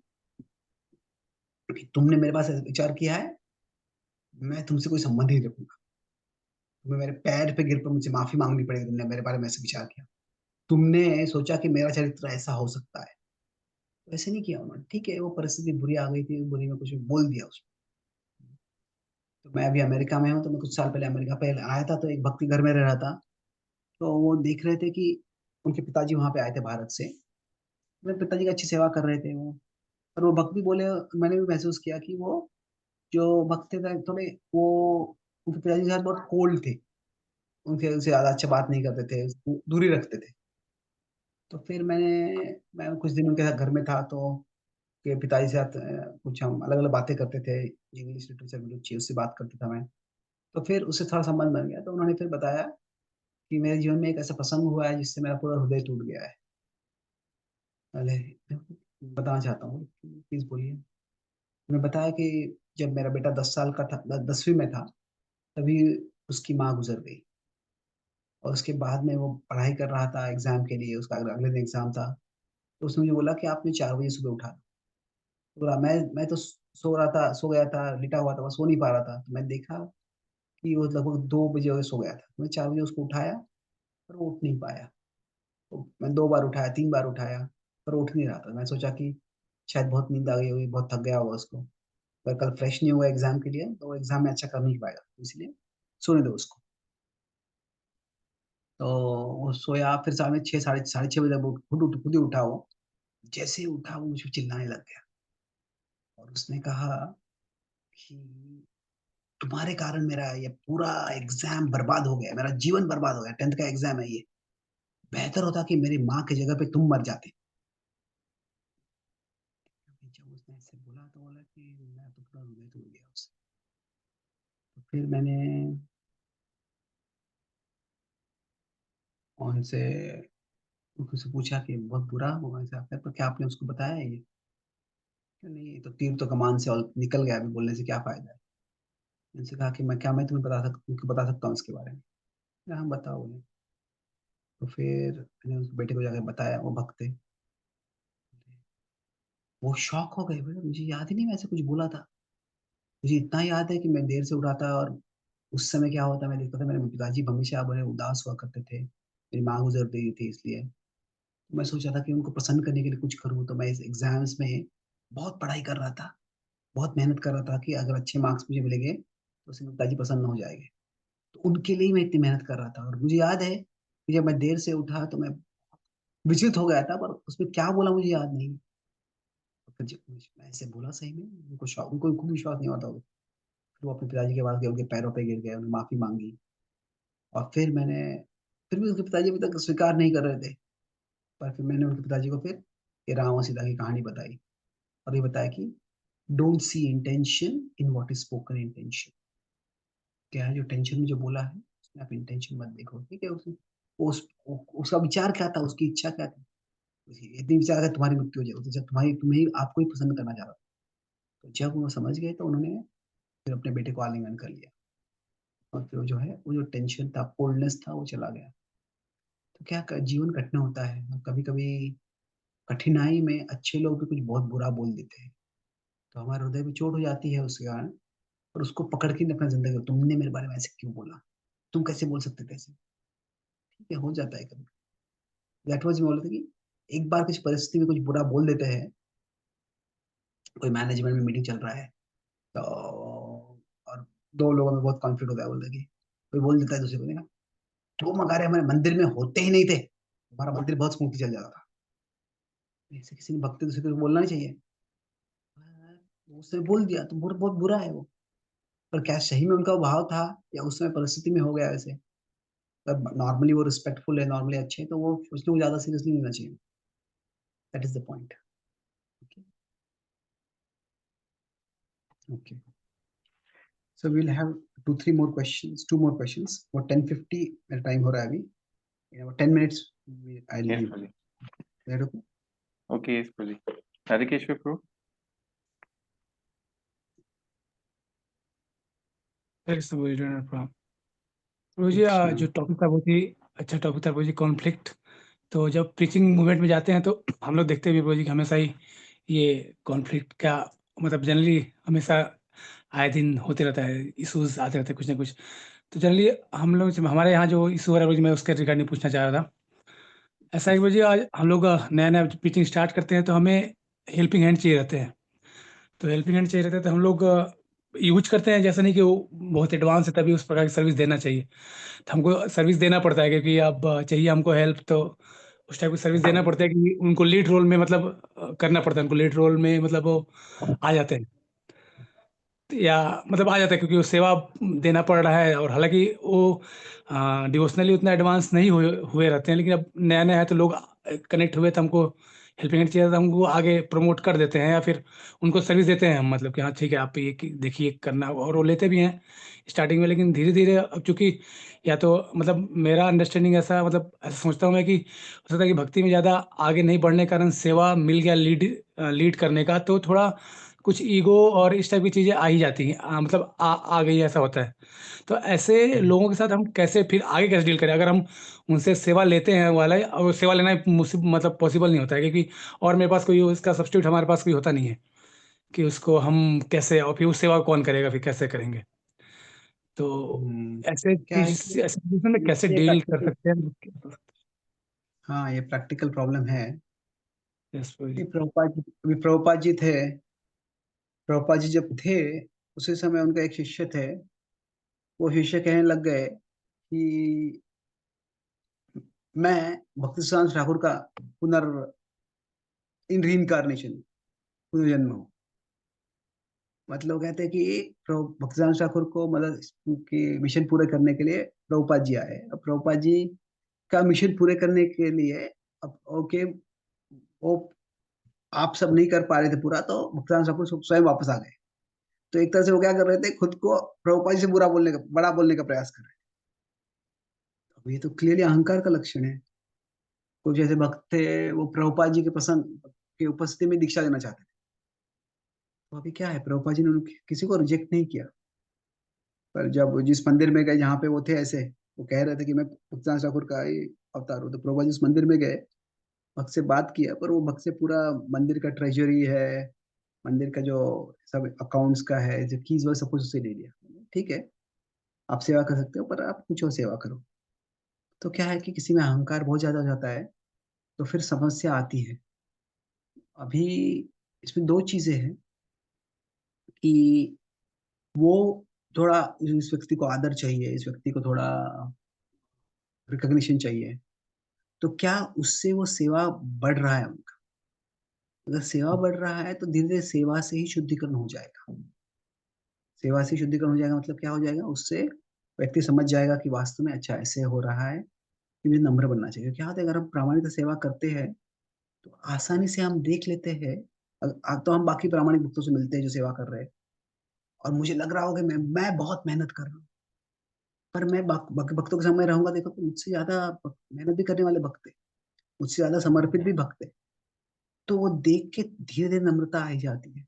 तुमने मेरे पास ऐसा विचार किया है, मैं तुमसे कोई संबंध नहीं रखूंगा, तुम्हें मेरे पैर पे गिर कर मुझे माफी मांगनी पड़ेगी, तुमने मेरे बारे में ऐसे विचार किया, तुमने सोचा कि मेरा चरित्र ऐसा हो सकता है। वैसे नहीं किया उन्होंने। ठीक है, वो परिस्थिति बुरी आ गई थी, बुरी में कुछ बोल दिया उसने। तो मैं अभी अमेरिका में हूँ, तो मैं कुछ साल पहले अमेरिका पहले आया था, तो एक भक्ति घर में रह रहा था। तो वो देख रहे थे कि उनके पिताजी वहां पे आए थे भारत से, मेरे पिताजी की अच्छी सेवा कर रहे थे वो। और वो भक्त भी बोले, मैंने भी महसूस किया कि वो जो भक्त थे थोड़े वो उनके पिताजी के साथ बहुत कोल्ड थे, उनसे ज्यादा अच्छा बात नहीं करते थे, दूरी रखते थे। तो फिर मैं कुछ दिन उनके साथ घर में था, तो के पिताजी के साथ कुछ हम अलग अलग बातें करते थे, इंग्लिश लिटरेचर में रुचि, उससे बात करता था मैं। तो फिर उससे थोड़ा संबंध बन गया, तो उन्होंने फिर बताया कि मेरे जीवन में एक ऐसा प्रसंग हुआ है जिससे मेरा पूरा हृदय टूट गया है। पहले बताना चाहता हूँ, प्लीज बोलिए। उन्होंने बताया कि जब मेरा बेटा 10 साल का था, 10वीं में था, तभी उसकी माँ गुजर गई। और उसके बाद में वो पढ़ाई कर रहा था एग्जाम के लिए, उसका अगले दिन एग्जाम था। तो उसने मुझे बोला कि आप मुझे 4 बजे सुबह उठा दो। बोला मैं तो सो रहा था, सो गया था, लिटा हुआ था, मैं सो नहीं पा रहा था। तो मैं देखा कि वो लगभग 2 बजे वगैरह सो गया था। मैं 4 बजे उसको उठाया, पर वो उठ नहीं पाया। तो मैं 2 बार उठाया, 3 बार उठाया, पर वो उठ नहीं रहा था। मैं सोचा कि शायद बहुत नींद आ गई होगी, बहुत थक गया होगा उसको, पर कल फ्रेश नहीं हुआ एग्जाम के लिए, तो वो एग्जाम में अच्छा कर नहीं पाएगा, इसलिए सोने दो उसको। तो वो सोया, फिर साढ़े 6, साढ़े 6 बजे वो खुद ही उठा वो। जैसे ही उठा वो मुझे चिल्लाने लग गया, और उसने कहा कि तुम्हारे कारण मेरा ये पूरा एग्जाम बर्बाद हो गया, मेरा जीवन बर्बाद हो गया, 10th का एग्जाम है ये, बेहतर होता कि मेरी माँ की जगह पे तुम मर जाते। जब उसने ऐसे बोला तो बोला कि मैं तो पूरा हृदय टूट गया उससे। तो फिर मैंने उनसे उनसे पूछा कि बहुत बुरा हुआ ऐसा आपका, तो क्या आपने उसको बताया है ये? कि नहीं, ये तो तीर तो कमान से और निकल गया, अभी बोलने से क्या फायदा है। उनसे कहा कि मैं तुम्हें बता सकता हूँ इसके बारे में। हाँ बताओ उन्हें। तो फिर मैंने उस बेटे को जाकर बताया, वो भक्त थे। वो शॉक हो गए, बोले मुझे याद ही नहीं मैं ऐसे कुछ बोला था। मुझे इतना याद है कि मैं देर से उठा था, और उस समय क्या होता मैं देखता था, मेरे पिताजी हमेशा बड़े उदास हुआ करते थे, मेरी माँ गुजर गई थी इसलिए। तो मैं सोचा था कि उनको प्रसन्न करने के लिए कुछ करूँ, तो मैं इस एग्जाम्स में बहुत पढ़ाई कर रहा था, बहुत मेहनत कर रहा था कि अगर अच्छे मार्क्स मुझे मिलेंगे तो उससे मेरे पिताजी प्रसन्न हो जाएंगे। तो उनके लिए ही मैं इतनी मेहनत कर रहा था। और मुझे याद है कि जब मैं देर से उठा तो मैं विचलित हो गया था, पर उसमें क्या बोला मुझे याद नहीं। तो फिर जब मैं ऐसे बोला सही में, उनको खुद विश्वास नहीं होता। फिर वो अपने पिताजी के पास गए, उनके पैरों पे गिर गए, उन्हें माफी मांगी। और फिर भी उनके पिताजी अभी तक स्वीकार नहीं कर रहे थे। पर फिर मैंने उनके पिताजी को फिर ये राम और सीता की कहानी बताई और ये बताया कि don't see intention in what is spoken intention. क्या है जो टेंशन में जो बोला है उसमें आप इंटेंशन मत देखो, ठीक है। उसका विचार क्या था, उसकी इच्छा क्या थी, यदि विचार था तुम्हारी मृत्यु हो जाए, तो जब तुम्हें आपको ही पसंद करना चाह रहा था, तो जब वो समझ गए तो उन्होंने फिर अपने बेटे को आलिंगन कर लिया और फिर जो है वो जो टेंशन था, कोल्डनेस था, वो चला गया। तो क्या जीवन कठिन होता है और कभी कभी कठिनाई में अच्छे लोग भी कुछ बहुत बुरा बोल देते हैं, तो हमारे हृदय में चोट हो जाती है उसके कारण। और उसको पकड़ के अपना जिंदगी, तुमने मेरे बारे में ऐसे क्यों बोला, तुम कैसे बोल सकते थे ऐसे, ठीक है, हो जाता है कभी। दैट वाज बोल रहे थे कि एक बार कुछ परिस्थिति में कुछ बुरा बोल देते हैं, कोई मैनेजमेंट में मीटिंग चल रहा है तो और दो लोगों में बहुत कॉन्फ्लिक्ट होता है, बोलते हैं कि कोई बोल देता है दूसरे को, देखा तुम अगर हमारे मंदिर में होते ही नहीं थे हमारा मंदिर बहुत स्मूथली चल जाता था। ऐसे किसी ने भक्ति दूसरे को बोलना नहीं चाहिए, उसने बोल दिया तो बहुत बुरा है वो। पर क्या सही में उनका भाव था या उस समय परिस्थिति में हो गया वैसे। नॉर्मली वो रिस्पेक्टफुल है, नॉर्मली अच्छे हैं, तो वो उसको ज्यादा सीरियसली नहीं लेना चाहिए। That is the point. Okay, so we'll have two more questions for 10:50 मेरा टाइम हो रहा है अभी, in about 10 minutes I'll Yes, leave. Prabhuji. Is that okay? Okay, yes, Prabhuji. Radhikeshwar Prabhu. प्रभु जी जो टॉपिक था बहुत ही अच्छा टॉपिक था प्रभु जी, कॉन्फ्लिक्ट। तो जब प्रीचिंग मूवमेंट में जाते हैं तो हम लोग देखते भी प्रभु जी कि हमेशा ही ये कॉन्फ्लिक्ट का मतलब जनरली हमेशा आए दिन होते रहता है, इश्यूज आते रहते हैं कुछ ना कुछ। तो जनरली हम लोग हमारे यहाँ जो इशू हो रहा है प्रभु जी, मैं उसके रिगार्डिंग पूछना चाह रहा था। ऐसा है प्रभु जी, आज हम लोग नया नया प्रीचिंग स्टार्ट करते हैं तो हमें हेल्पिंग हैंड चाहिए रहते हैं। तो हेल्पिंग हैंड चाहिए रहते हैं तो हम लोग यूज करते हैं, जैसा नहीं कि वो बहुत एडवांस है तभी उस प्रकार की सर्विस देना चाहिए। तो हमको सर्विस देना पड़ता है क्योंकि अब चाहिए हमको हेल्प, तो उस टाइप की सर्विस देना पड़ता है कि उनको लीड रोल में मतलब करना पड़ता है, उनको लीड रोल में मतलब वो आ जाते हैं या मतलब आ जाता है क्योंकि वो सेवा देना पड़ रहा है। और हालांकि वो डिवोशनली उतना एडवांस नहीं हुए रहते हैं, लेकिन अब नया नया है तो लोग कनेक्ट हुए तो हमको हेल्पिंग हैंड चाहिए, तो हमको आगे प्रमोट कर देते हैं या फिर उनको सर्विस देते हैं हम, मतलब कि हाँ ठीक है आप ये देखिए करना, और वो लेते भी हैं स्टार्टिंग में। लेकिन धीरे धीरे अब चूंकि या तो मतलब मेरा अंडरस्टैंडिंग ऐसा मतलब ऐसा सोचता हूँ मैं कि हो सकता है कि भक्ति में ज़्यादा आगे नहीं बढ़ने के कारण सेवा मिल गया लीड करने का, तो थोड़ा कुछ ईगो और इस टाइप की चीज़ें आ ही जाती हैं, मतलब आ गई, ऐसा होता है। तो ऐसे लोगों के साथ हम कैसे फिर आगे कैसे डील करें, अगर हम उनसे सेवा लेते हैं वाला और सेवा लेना मतलब पॉसिबल नहीं होता है क्योंकि और मेरे पास कोई उसका सब्स्टिट्यूट हमारे पास कोई होता नहीं है कि उसको हम कैसे, और फिर उस सेवा को कौन करेगा, फिर कैसे करेंगे। तो ऐसे क्या है चीज कि ऐसे सिचुएशन में कैसे ये डील कर प्रैक्टिकल, सकते हैं। हाँ ये प्रैक्टिकल प्रॉब्लम है। यस ये प्रभुपाद जी थे, प्रभुपाद जी जब थे उसी समय उनका एक शिष्य थे, वो शिष्य कहने लग गए कि मैं भक्ति सिद्धांत ठाकुर का इन रीइंकार्नेशन पुनर्जन्म हूँ। मतलब कहते हैं कि भक्ति सिद्धांत ठाकुर को मतलब कि मिशन पूरे करने के लिए प्रभुपाद जी आए। अब प्रभुपाद जी का मिशन पूरे करने के लिए अब ओके वो आप सब नहीं कर पा रहे थे पूरा, तो भक्ति सिद्धांत ठाकुर स्वयं वापस आ गए। तो एक तरह से वो क्या कर रहे थे, खुद को प्रभुपाद जी से बड़ा बोलने का प्रयास कर रहे थे। अब ये तो क्लियरली अहंकार का लक्षण है। कुछ ऐसे भक्त थे वो प्रभुपाद जी के पसंद की उपस्थिति में दीक्षा देना चाहते थे। तो अभी क्या है, प्रभुपाद जी ने किसी को रिजेक्ट नहीं किया, पर जब जिस मंदिर में गए जहाँ पे वो थे ऐसे, वो कह रहे थे कि मैं भक्तिनाथ ठाकुर का ही अवतार हूँ, तो प्रभुपाद जी उस मंदिर में गए, भक्त से बात किया, पर वो भक्त से पूरा मंदिर का ट्रेजरी है, मंदिर का जो सब अकाउंट्स का है, जो कीज वगैरह सब कुछ उसे ले लिया। ठीक है, आप सेवा कर सकते हो पर आप कुछ और सेवा करो। तो क्या है कि किसी में अहंकार बहुत ज्यादा हो जाता है तो फिर समस्या आती है। अभी इसमें दो चीजें हैं कि वो थोड़ा इस व्यक्ति को आदर चाहिए, इस व्यक्ति को थोड़ा रिकग्निशन चाहिए, तो क्या उससे वो सेवा बढ़ रहा है उनका? अगर सेवा बढ़ रहा है तो धीरे धीरे सेवा से ही शुद्धिकरण हो जाएगा। सेवा से शुद्धिकरण हो जाएगा मतलब क्या हो जाएगा, उससे व्यक्ति समझ जाएगा कि वास्तव में अच्छा ऐसे हो रहा है कि मुझे नम्र बनना चाहिए। क्या होता है, अगर हम प्रामाणिक सेवा करते हैं तो आसानी से हम देख लेते हैं। तो हम बाकी प्रामाणिक भक्तों से मिलते हैं जो सेवा कर रहे हैं, और मुझे लग रहा होगा मैं बहुत मेहनत कर रहा हूँ, पर मैं भक्तों के समय रहूंगा, देखो तो मुझसे ज्यादा मेहनत भी करने वाले भक्त हैं, मुझसे ज्यादा समर्पित भी भक्त हैं। तो वो देख के धीरे धीरे नम्रता आई जाती है।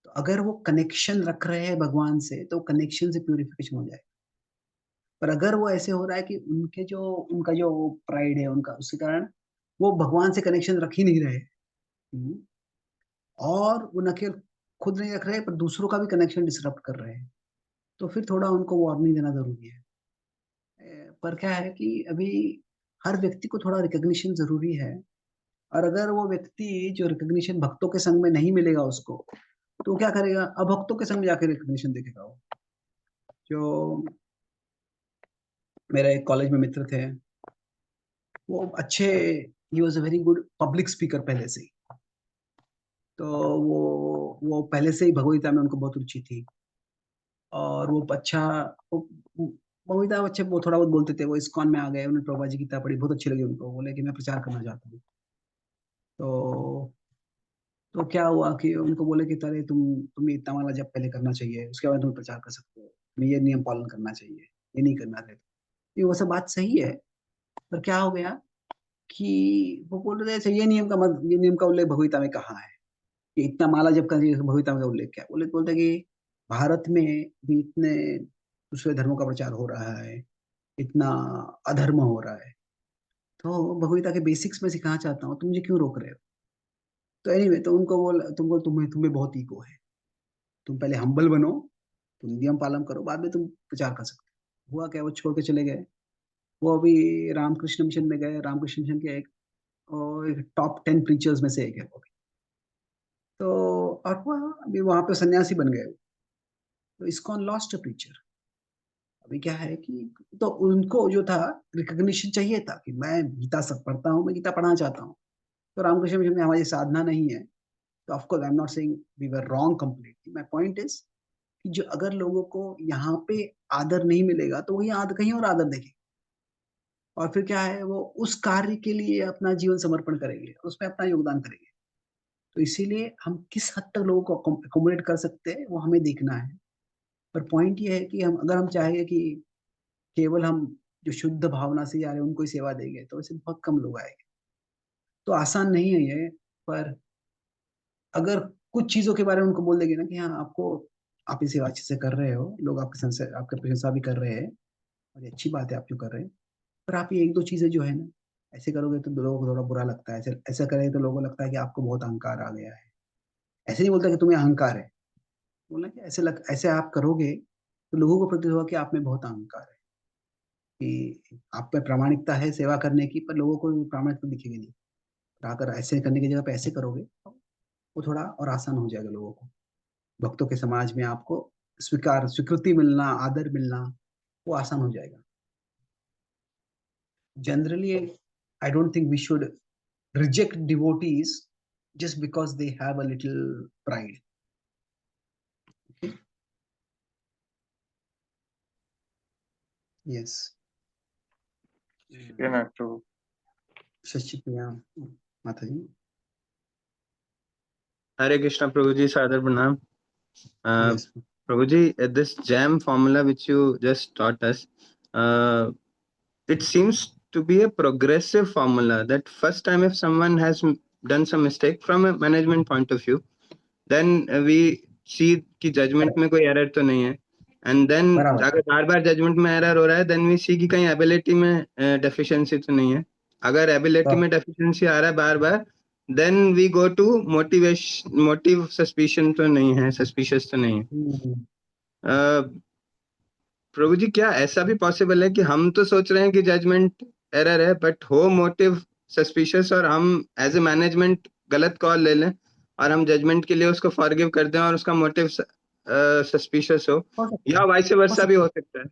तो अगर वो कनेक्शन रख रहे हैं भगवान से, तो कनेक्शन से प्यूरिफिकेशन हो जाएगा। पर अगर वो ऐसे हो रहा है कि उनका जो प्राइड है उनका, उसके कारण वो भगवान से कनेक्शन रख ही नहीं रहे, और वो न केवल खुद नहीं रख रहे पर दूसरों का भी कनेक्शन डिसरप्ट कर रहे हैं, तो फिर थोड़ा उनको वार्निंग देना जरूरी है। पर क्या है कि अभी हर व्यक्ति को थोड़ा रिकग्निशन जरूरी है, और अगर वो व्यक्ति जो रिकग्निशन भक्तों के संग में नहीं मिलेगा उसको, तो वो क्या करेगा, अभक्तों के संग में जाकर रिकग्निशन देखेगा। वो जो मेरे एक कॉलेज में मित्र थे, वो अच्छे, he was a very good public speaker पहले से ही। तो वो पहले से ही भगवद्गीता में उनको बहुत रुचि थी, और वो अच्छा, भगवद्गीता अच्छे वो थोड़ा बहुत बोलते थे। वो इस्कॉन में आ गए, उन्होंने प्रभुपाद जी की गीता पढ़ी, बहुत अच्छी लगी उनको, बोले कि मैं प्रचार करना चाहता हूँ। तो क्या हुआ कि उनको बोले कि अरे तुम्हें इतना वाला जब पहले करना चाहिए, उसके बाद तुम प्रचार कर सकते हो, तुम्हें ये नियम पालन करना चाहिए, ये नहीं करना चाहिए। ये वो सब बात सही है, पर क्या हो गया कि वो बोल रहे थे, अच्छा ये नियम का उल्लेख भगवद्गीता में कहाँ है, कि इतना माला जब करना चाहिए, भगवद्गीता में उल्लेख क्या है? बोलते कि भारत में भी इतने दूसरे धर्मों का प्रचार हो रहा है, इतना अधर्म हो रहा है, तो भगवद्गीता के बेसिक्स में सिखाना चाहता हूँ, तुम मुझे क्यों रोक रहे हो? तो एनीवे, तो उनको बोल तुमको तुम्हें बहुत ईगो है, तुम पहले हम्बल बनो, तुम नियम पालन करो, बाद में तुम प्रचार कर सकते हो। हुआ क्या, वो छोड़ के चले गए। वो अभी रामकृष्ण मिशन में गए, रामकृष्ण मिशन के एक टॉप 10 प्रीचर्स में से एक है वो भी। तो और हुआ अभी वहां पे सन्यासी बन गए। तो इस्कॉन लॉस्ट अ प्रीचर। अभी क्या है कि तो उनको जो था रिकग्निशन चाहिए था कि मैं गीता सब पढ़ता हूँ, मैं गीता पढ़ना चाहता हूँ। तो रामकृष्ण मिशन में हमारी साधना नहीं है, तो of course I am not saying we were wrong completely. My point is कि जो अगर लोगों को यहाँ पे आदर नहीं मिलेगा, तो वही कहीं और आदर देखेंगे, और फिर क्या है, वो उस कार्य के लिए अपना जीवन समर्पण करेंगे, उसमें अपना योगदान करेंगे। तो इसीलिए हम किस हद तक लोगों को अकोमोडेट कर सकते हैं, वो हमें देखना है। पर पॉइंट ये है कि अगर हम चाहेंगे कि केवल हम जो शुद्ध भावना से जा रहे हैं उनको ही सेवा देंगे, तो वैसे बहुत कम लोग आएंगे। तो आसान नहीं है ये, पर अगर कुछ चीजों के बारे में उनको बोल देंगे ना कि हाँ, आप ये सेवा अच्छे से कर रहे हो, लोग आपके प्रशंसा भी कर रहे हैं, और ये अच्छी बात है आप जो कर रहे हैं, पर आप ये एक दो चीजें जो है ना, ऐसे करोगे तो लोगों को थोड़ा बुरा लगता है, ऐसे ऐसा करेंगे तो लोगों को लगता है कि आपको बहुत अहंकार आ गया है। ऐसे नहीं बोलता कि तुम्हें अहंकार है, बोला कि ऐसे आप करोगे तो लोगों को प्रतीत होगा कि आप में बहुत अहंकार है, कि आप में प्रामाणिकता है सेवा करने की, पर लोगों को प्रामाणिकता दिखेगी नहीं। पर अगर ऐसे करने की जगह पे ऐसे करोगे, तो वो थोड़ा और आसान हो जाएगा लोगों को। भक्तों के समाज में आपको स्वीकृति मिलना, आदर मिलना, वो आसान हो जाएगा। Generally I don't think we should reject devotees just because they have a little pride. Okay? Yes. Shukriya Prabhu. Shashi Priya Mataji. Hare Krishna, Prabhuji, Sadar Pranam. Yes. Prabhuji, this jam formula which you just taught us, it seems to be a progressive formula. That first time if someone has done some mistake from a management point of view, then we see कि judgment में कोई error तो नहीं है, and then बराबर। अगर बार-बार judgment में error हो रहा है, then we see कि कहीं ability में deficiency तो नहीं है। अगर ability में deficiency आ रहा है बार-बार, then we go to motive suspicion तो नहीं है, suspicious तो नहीं है। प्रभु जी, क्या ऐसा भी पॉसिबल है कि हम तो सोच रहे हैं कि जजमेंट एरर है, बट हो मोटिव सस्पिशियस, और हम एज ए मैनेजमेंट गलत कॉल ले लें, और हम जजमेंट के लिए उसको फॉरगिव कर दें, और उसका मोटिव सस्पिशियस हो, या वाइस वर्सा भी हो सकता है।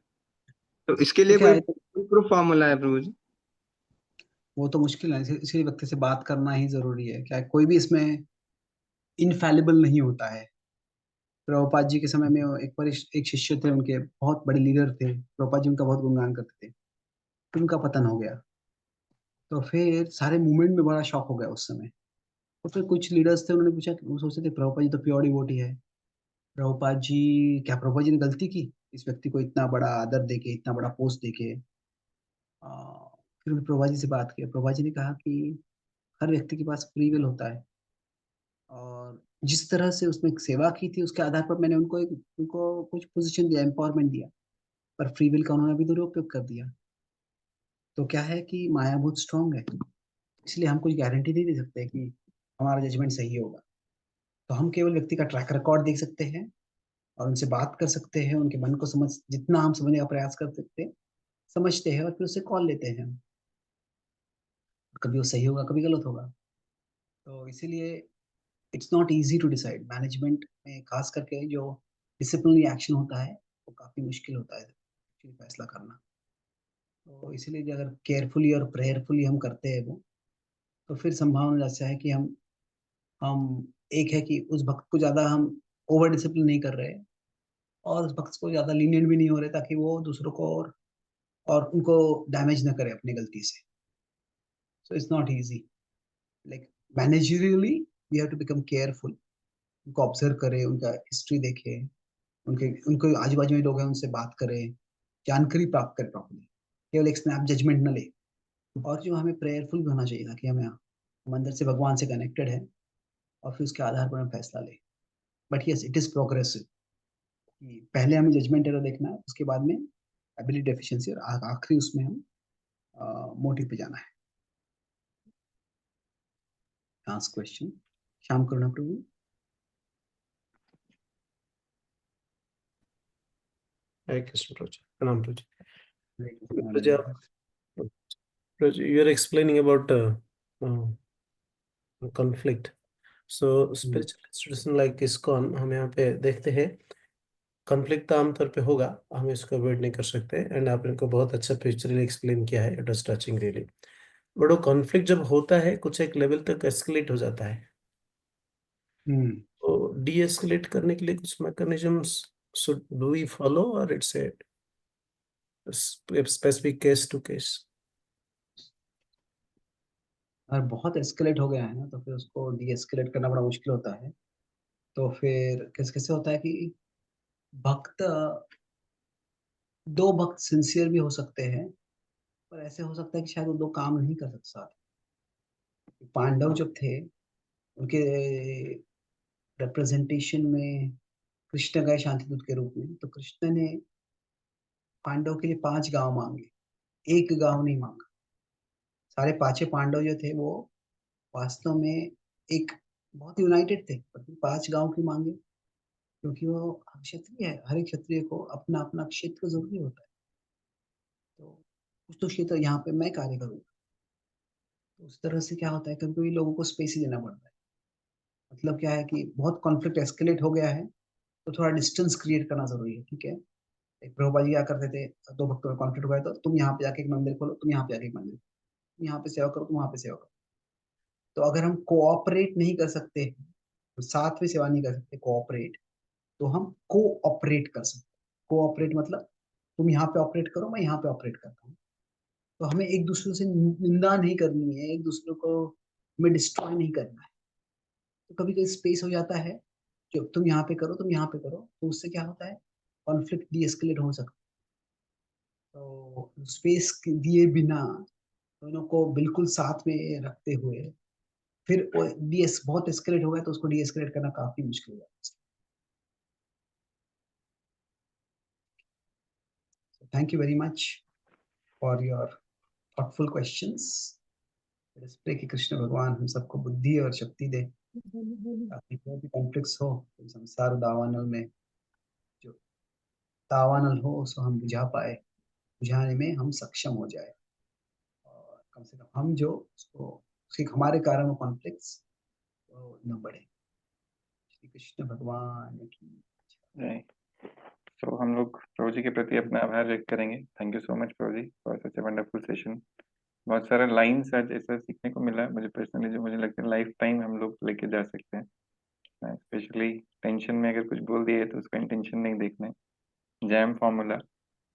तो इसके लिए कोई प्रूफ फॉर्मूला है प्रभु जी? वो तो मुश्किल है, इसी व्यक्ति से बात करना ही जरूरी है। क्या कोई भी इसमें इनफैलिबल नहीं होता है। प्रभुपाद जी के समय में एक बार एक शिष्य थे, उनके बहुत बड़े लीडर थे, प्रभुपाद जी उनका बहुत गुणगान करते थे, फिर उनका पतन हो गया। तो फिर सारे मूवमेंट में बड़ा शॉक हो गया उस समय। तो फिर कुछ लीडर्स थे, उन्होंने पूछा, वो सोचते थे प्रभुपाद जी तो प्योर डिवोटी है, प्रभुपाद जी, क्या प्रभुपाद जी ने गलती की इस व्यक्ति को इतना बड़ा आदर देके, इतना बड़ा पोस्ट देके? आ, फिर उन्होंने प्रभुपाद जी से बात की। प्रभुपाद जी ने कहा कि हर व्यक्ति के पास फ्री विल होता है, और जिस तरह से उसने सेवा की थी उसके आधार पर मैंने उनको कुछ पोजीशन दिया, एम्पावरमेंट दिया, पर फ्री विल का उन्होंने भी दुरुपयोग कर दिया। तो क्या है कि माया बहुत स्ट्रांग है, इसलिए हम कुछ गारंटी नहीं दे सकते कि हमारा जजमेंट सही होगा। तो हम केवल व्यक्ति का ट्रैक रिकॉर्ड देख सकते हैं और उनसे बात कर सकते हैं, उनके मन को जितना हम समझने का प्रयास कर सकते हैं समझते हैं, और फिर उससे कॉल लेते हैं। कभी वो सही होगा, कभी गलत होगा। तो इसीलिए it's not easy to decide. Management में खास करके जो डिसिप्लिनरी एक्शन होता है वो काफी मुश्किल होता है एक्चुअली फैसला करना। तो इसीलिए अगर केयरफुली और प्रेयरफुली हम करते हैं वो, तो फिर संभावना ऐसा है कि हम एक है कि उस भक्त को ज्यादा हम ओवर डिसिप्लिन नहीं कर रहे, और उस भक्त को ज्यादा लीनियंट भी नहीं हो रहे, ताकि वो दूसरों को और उनको डैमेज ना करे अपनी गलती से। So it's not easy. Like managerially we have to become careful, उनको ऑब्जर्व करें, उनका हिस्ट्री देखें, उनके उनको आजू बाजू में लोग हैं उनसे बात करें, जानकारी प्राप्त करें प्रॉपर्ली, केवल एक स्नैप जजमेंट न ले। और जो हमें प्रेयरफुल भी होना चाहिए था कि हम अंदर से भगवान से कनेक्टेड है, और फिर उसके आधार पर हम फैसला लें। But yes, it is progressive, कि पहले हमें जजमेंट एरर देखना है, उसके बाद में एबिलिटी डेफिशिएंसी, और आखिरी उसमें हम मोटिव पे जाना है। लास्ट क्वेश्चन, श्याम करुणा प्रभु। हरे कृष्ण प्रभु जी, प्रणाम प्रभु जी। प्रभु जी, धन्यवाद। प्रभु जी, you are explaining about conflict. So spiritual institution like ISKCON, हम यहाँ पे देखते हैं कॉन्फ्लिक्ट तो आमतौर पे होगा, हम इसको अवॉइड नहीं कर सकते, एंड आपने को बहुत अच्छा पिक्चरली एक्सप्लेन किया है, it was touching really. But वो कॉन्फ्लिक्ट जब होता है कुछ एक लेवल तक एस्केलेट हो जाता है, तो डी एस्केलेट करने के लिए कुछ mechanisms should do we follow, और it's a specific case to case? अगर बहुत एस्केलेट हो गया है ना, तो फिर उसको डी एस्केलेट करना बड़ा मुश्किल होता है। तो फिर कैसे होता है कि भक्त, दो भक्त सिंसियर भी हो सकते हैं, पर ऐसे हो सकता है कि शायद वो दो काम नहीं कर सकते साथ। पांडव जब थे, उनके रिप्रेजेंटेशन में कृष्ण गए शांतिदूत के रूप में, तो कृष्ण ने पांडव के लिए 5 गांव मांगे, एक गांव नहीं मांगा। सारे पांचों पांडव जो थे वो वास्तव में एक बहुत यूनाइटेड थे, पर फिर 5 गांव क्यों मांगे? क्योंकि वो क्षत्रिय है, हर एक क्षत्रिय को अपना अपना क्षेत्र जरूरी होता है। तो कुछ तो क्षेत्र यहाँ पे मैं कार्य करूंगा, तो उस तरह से क्या होता है, कभी कभी लोगों को स्पेस ही देना पड़ता है। मतलब क्या है कि बहुत कॉन्फ्लिक्ट एस्केलेट हो गया है, तो थोड़ा डिस्टेंस क्रिएट करना जरूरी है। ठीक है, एक प्रभुपाद जी क्या करते थे, दो भक्तों में कॉन्फ्लिक्ट हो गया तो तुम यहाँ पे जाके एक मंदिर खोलो, तुम यहाँ पे जाके एक मंदिर, तुम यहाँ पे सेवा करो, तुम वहाँ पे सेवा करो। तो अगर हम कोऑपरेट नहीं कर सकते, तो साथ में सेवा नहीं कर सकते कोऑपरेट, तो हम कोऑपरेट कर सकते। कोऑपरेट मतलब तुम यहाँ पे ऑपरेट करो, मैं यहाँ पे ऑपरेट करता हूँ। तो हमें एक दूसरे से निंदा नहीं करनी है, एक दूसरे को हमें डिस्ट्रॉय नहीं करना है। तो कभी कभी स्पेस हो जाता है, जो तुम यहाँ पे करो, तुम यहाँ पे करो, तो उससे क्या होता है, कॉन्फ्लिक्ट डी एस्केलेट हो सकता है। तो स्पेस दिए बिना दोनों को बिल्कुल साथ में रखते हुए, फिर डीएस बहुत एस्केलेट हो गया तो उसको डी एस्केलेट करना काफी मुश्किल हो जाता है। Thank you very much for your thoughtful questions। Let us pray कि कृष्ण भगवान हम सबको बुद्धि और शक्ति दे, ताकि जो भी कॉन्फ्लिक्ट्स हो तो संसार दावानल में जो दावानल हो उसको हम बुझा पाए, बुझाने में हम सक्षम हो जाए, और कम से कम हम जो उसको उसके हमारे कारण वो कॉन्फ्लिक्ट्स तो न बढ़े। श्री कृष्ण भगवान की जय। तो हम लोग प्रभु जी के प्रति अपना आभार व्यक्त करेंगे। Thank you so much Prabhu ji for such a wonderful session. बहुत सारा लाइन्स आज ऐसा सीखने को मिला मुझे पर्सनली, जो मुझे लगता है लाइफ टाइम हम लोग लेके जा सकते हैं। स्पेशली टेंशन में अगर कुछ बोल दिए तो उसका इंटेंशन नहीं देखना है। JAM formula,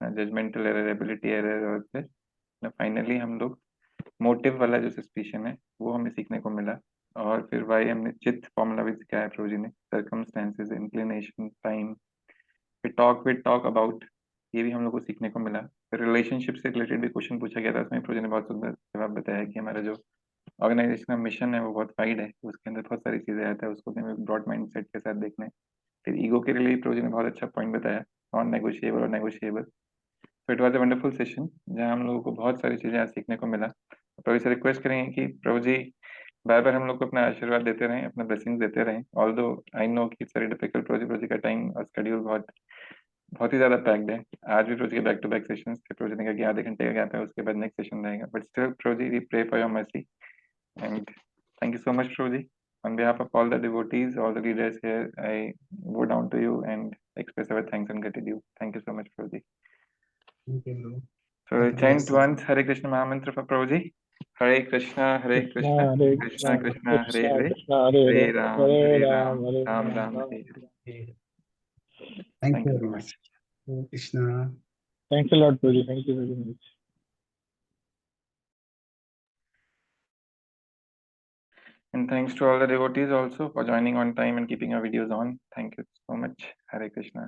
judgmental error, ability error, और फिर फाइनली हम लोग मोटिव वाला जो सस्पिशन है वो हमें सीखने को मिला। और फिर वाई हमने चित्त फॉर्मूला भी सिखाया प्रभु जी ने, सर्कमस्टेंसेस, इंक्लिनेशन, टाइम, फिर टॉक अबाउट, ये भी हम लोग को सीखने को मिला। फिर रिलेशनशिप से रिलेटेड भी क्वेश्चन पूछा गया था, उसमें प्रभु जी ने बहुत सुंदर जवाब बताया कि हमारा जो ऑर्गेनाइजेशन का मिशन है वो बहुत वाइड है, उसके अंदर बहुत सारी चीजें आता है, उसको हमें ब्रॉड माइंड सेट के साथ देखना है। फिर ईगो के लिए प्रभु जी ने बहुत अच्छा पॉइंट बताया, नॉन नेगोशिएबल और नेगोशिएबल। तो it was a wonderful session जहाँ हम लोगों को बहुत सारी चीजें आज सीखने को मिला। प्रभु से रिक्वेस्ट करेंगे कि प्रभु जी बार बार हम लोग को अपना आशीर्वाद देते रहें, अपना ब्लेसिंग देते रहें। ऑल्दो आई नो कि इट्स वेरी डिफिकल्ट, प्रभु जी का टाइम और शेड्यूल बहुत ही ज्यादा पैक्ड है। आज भी प्रभु जी के बैक टू बैक सेशंस थे, प्रभु जी ने कहा कि आधे घंटे का गैप है, उसके बाद नेक्स्ट सेशन रहेगा, but still Prabhu ji we pray for your mercy and thank you so much Prabhu ji. On behalf of all the devotees, all the leaders here, I bow down to you and express our thanks and gratitude. Thank you so much, Prabhuji. Thank you. So chant once Hare Krishna Mahamantra for Prabhuji. Hare Krishna, Hare Krishna, Krishna Krishna, Hare Hare, Hare Ram, Ram Ram, Hare Hare. Thank you very much. Hare Krishna. Thanks a lot, Prabhuji. Thank you very much. And thanks to all the devotees also for joining on time and keeping our videos on. Thank you so much. Hare Krishna.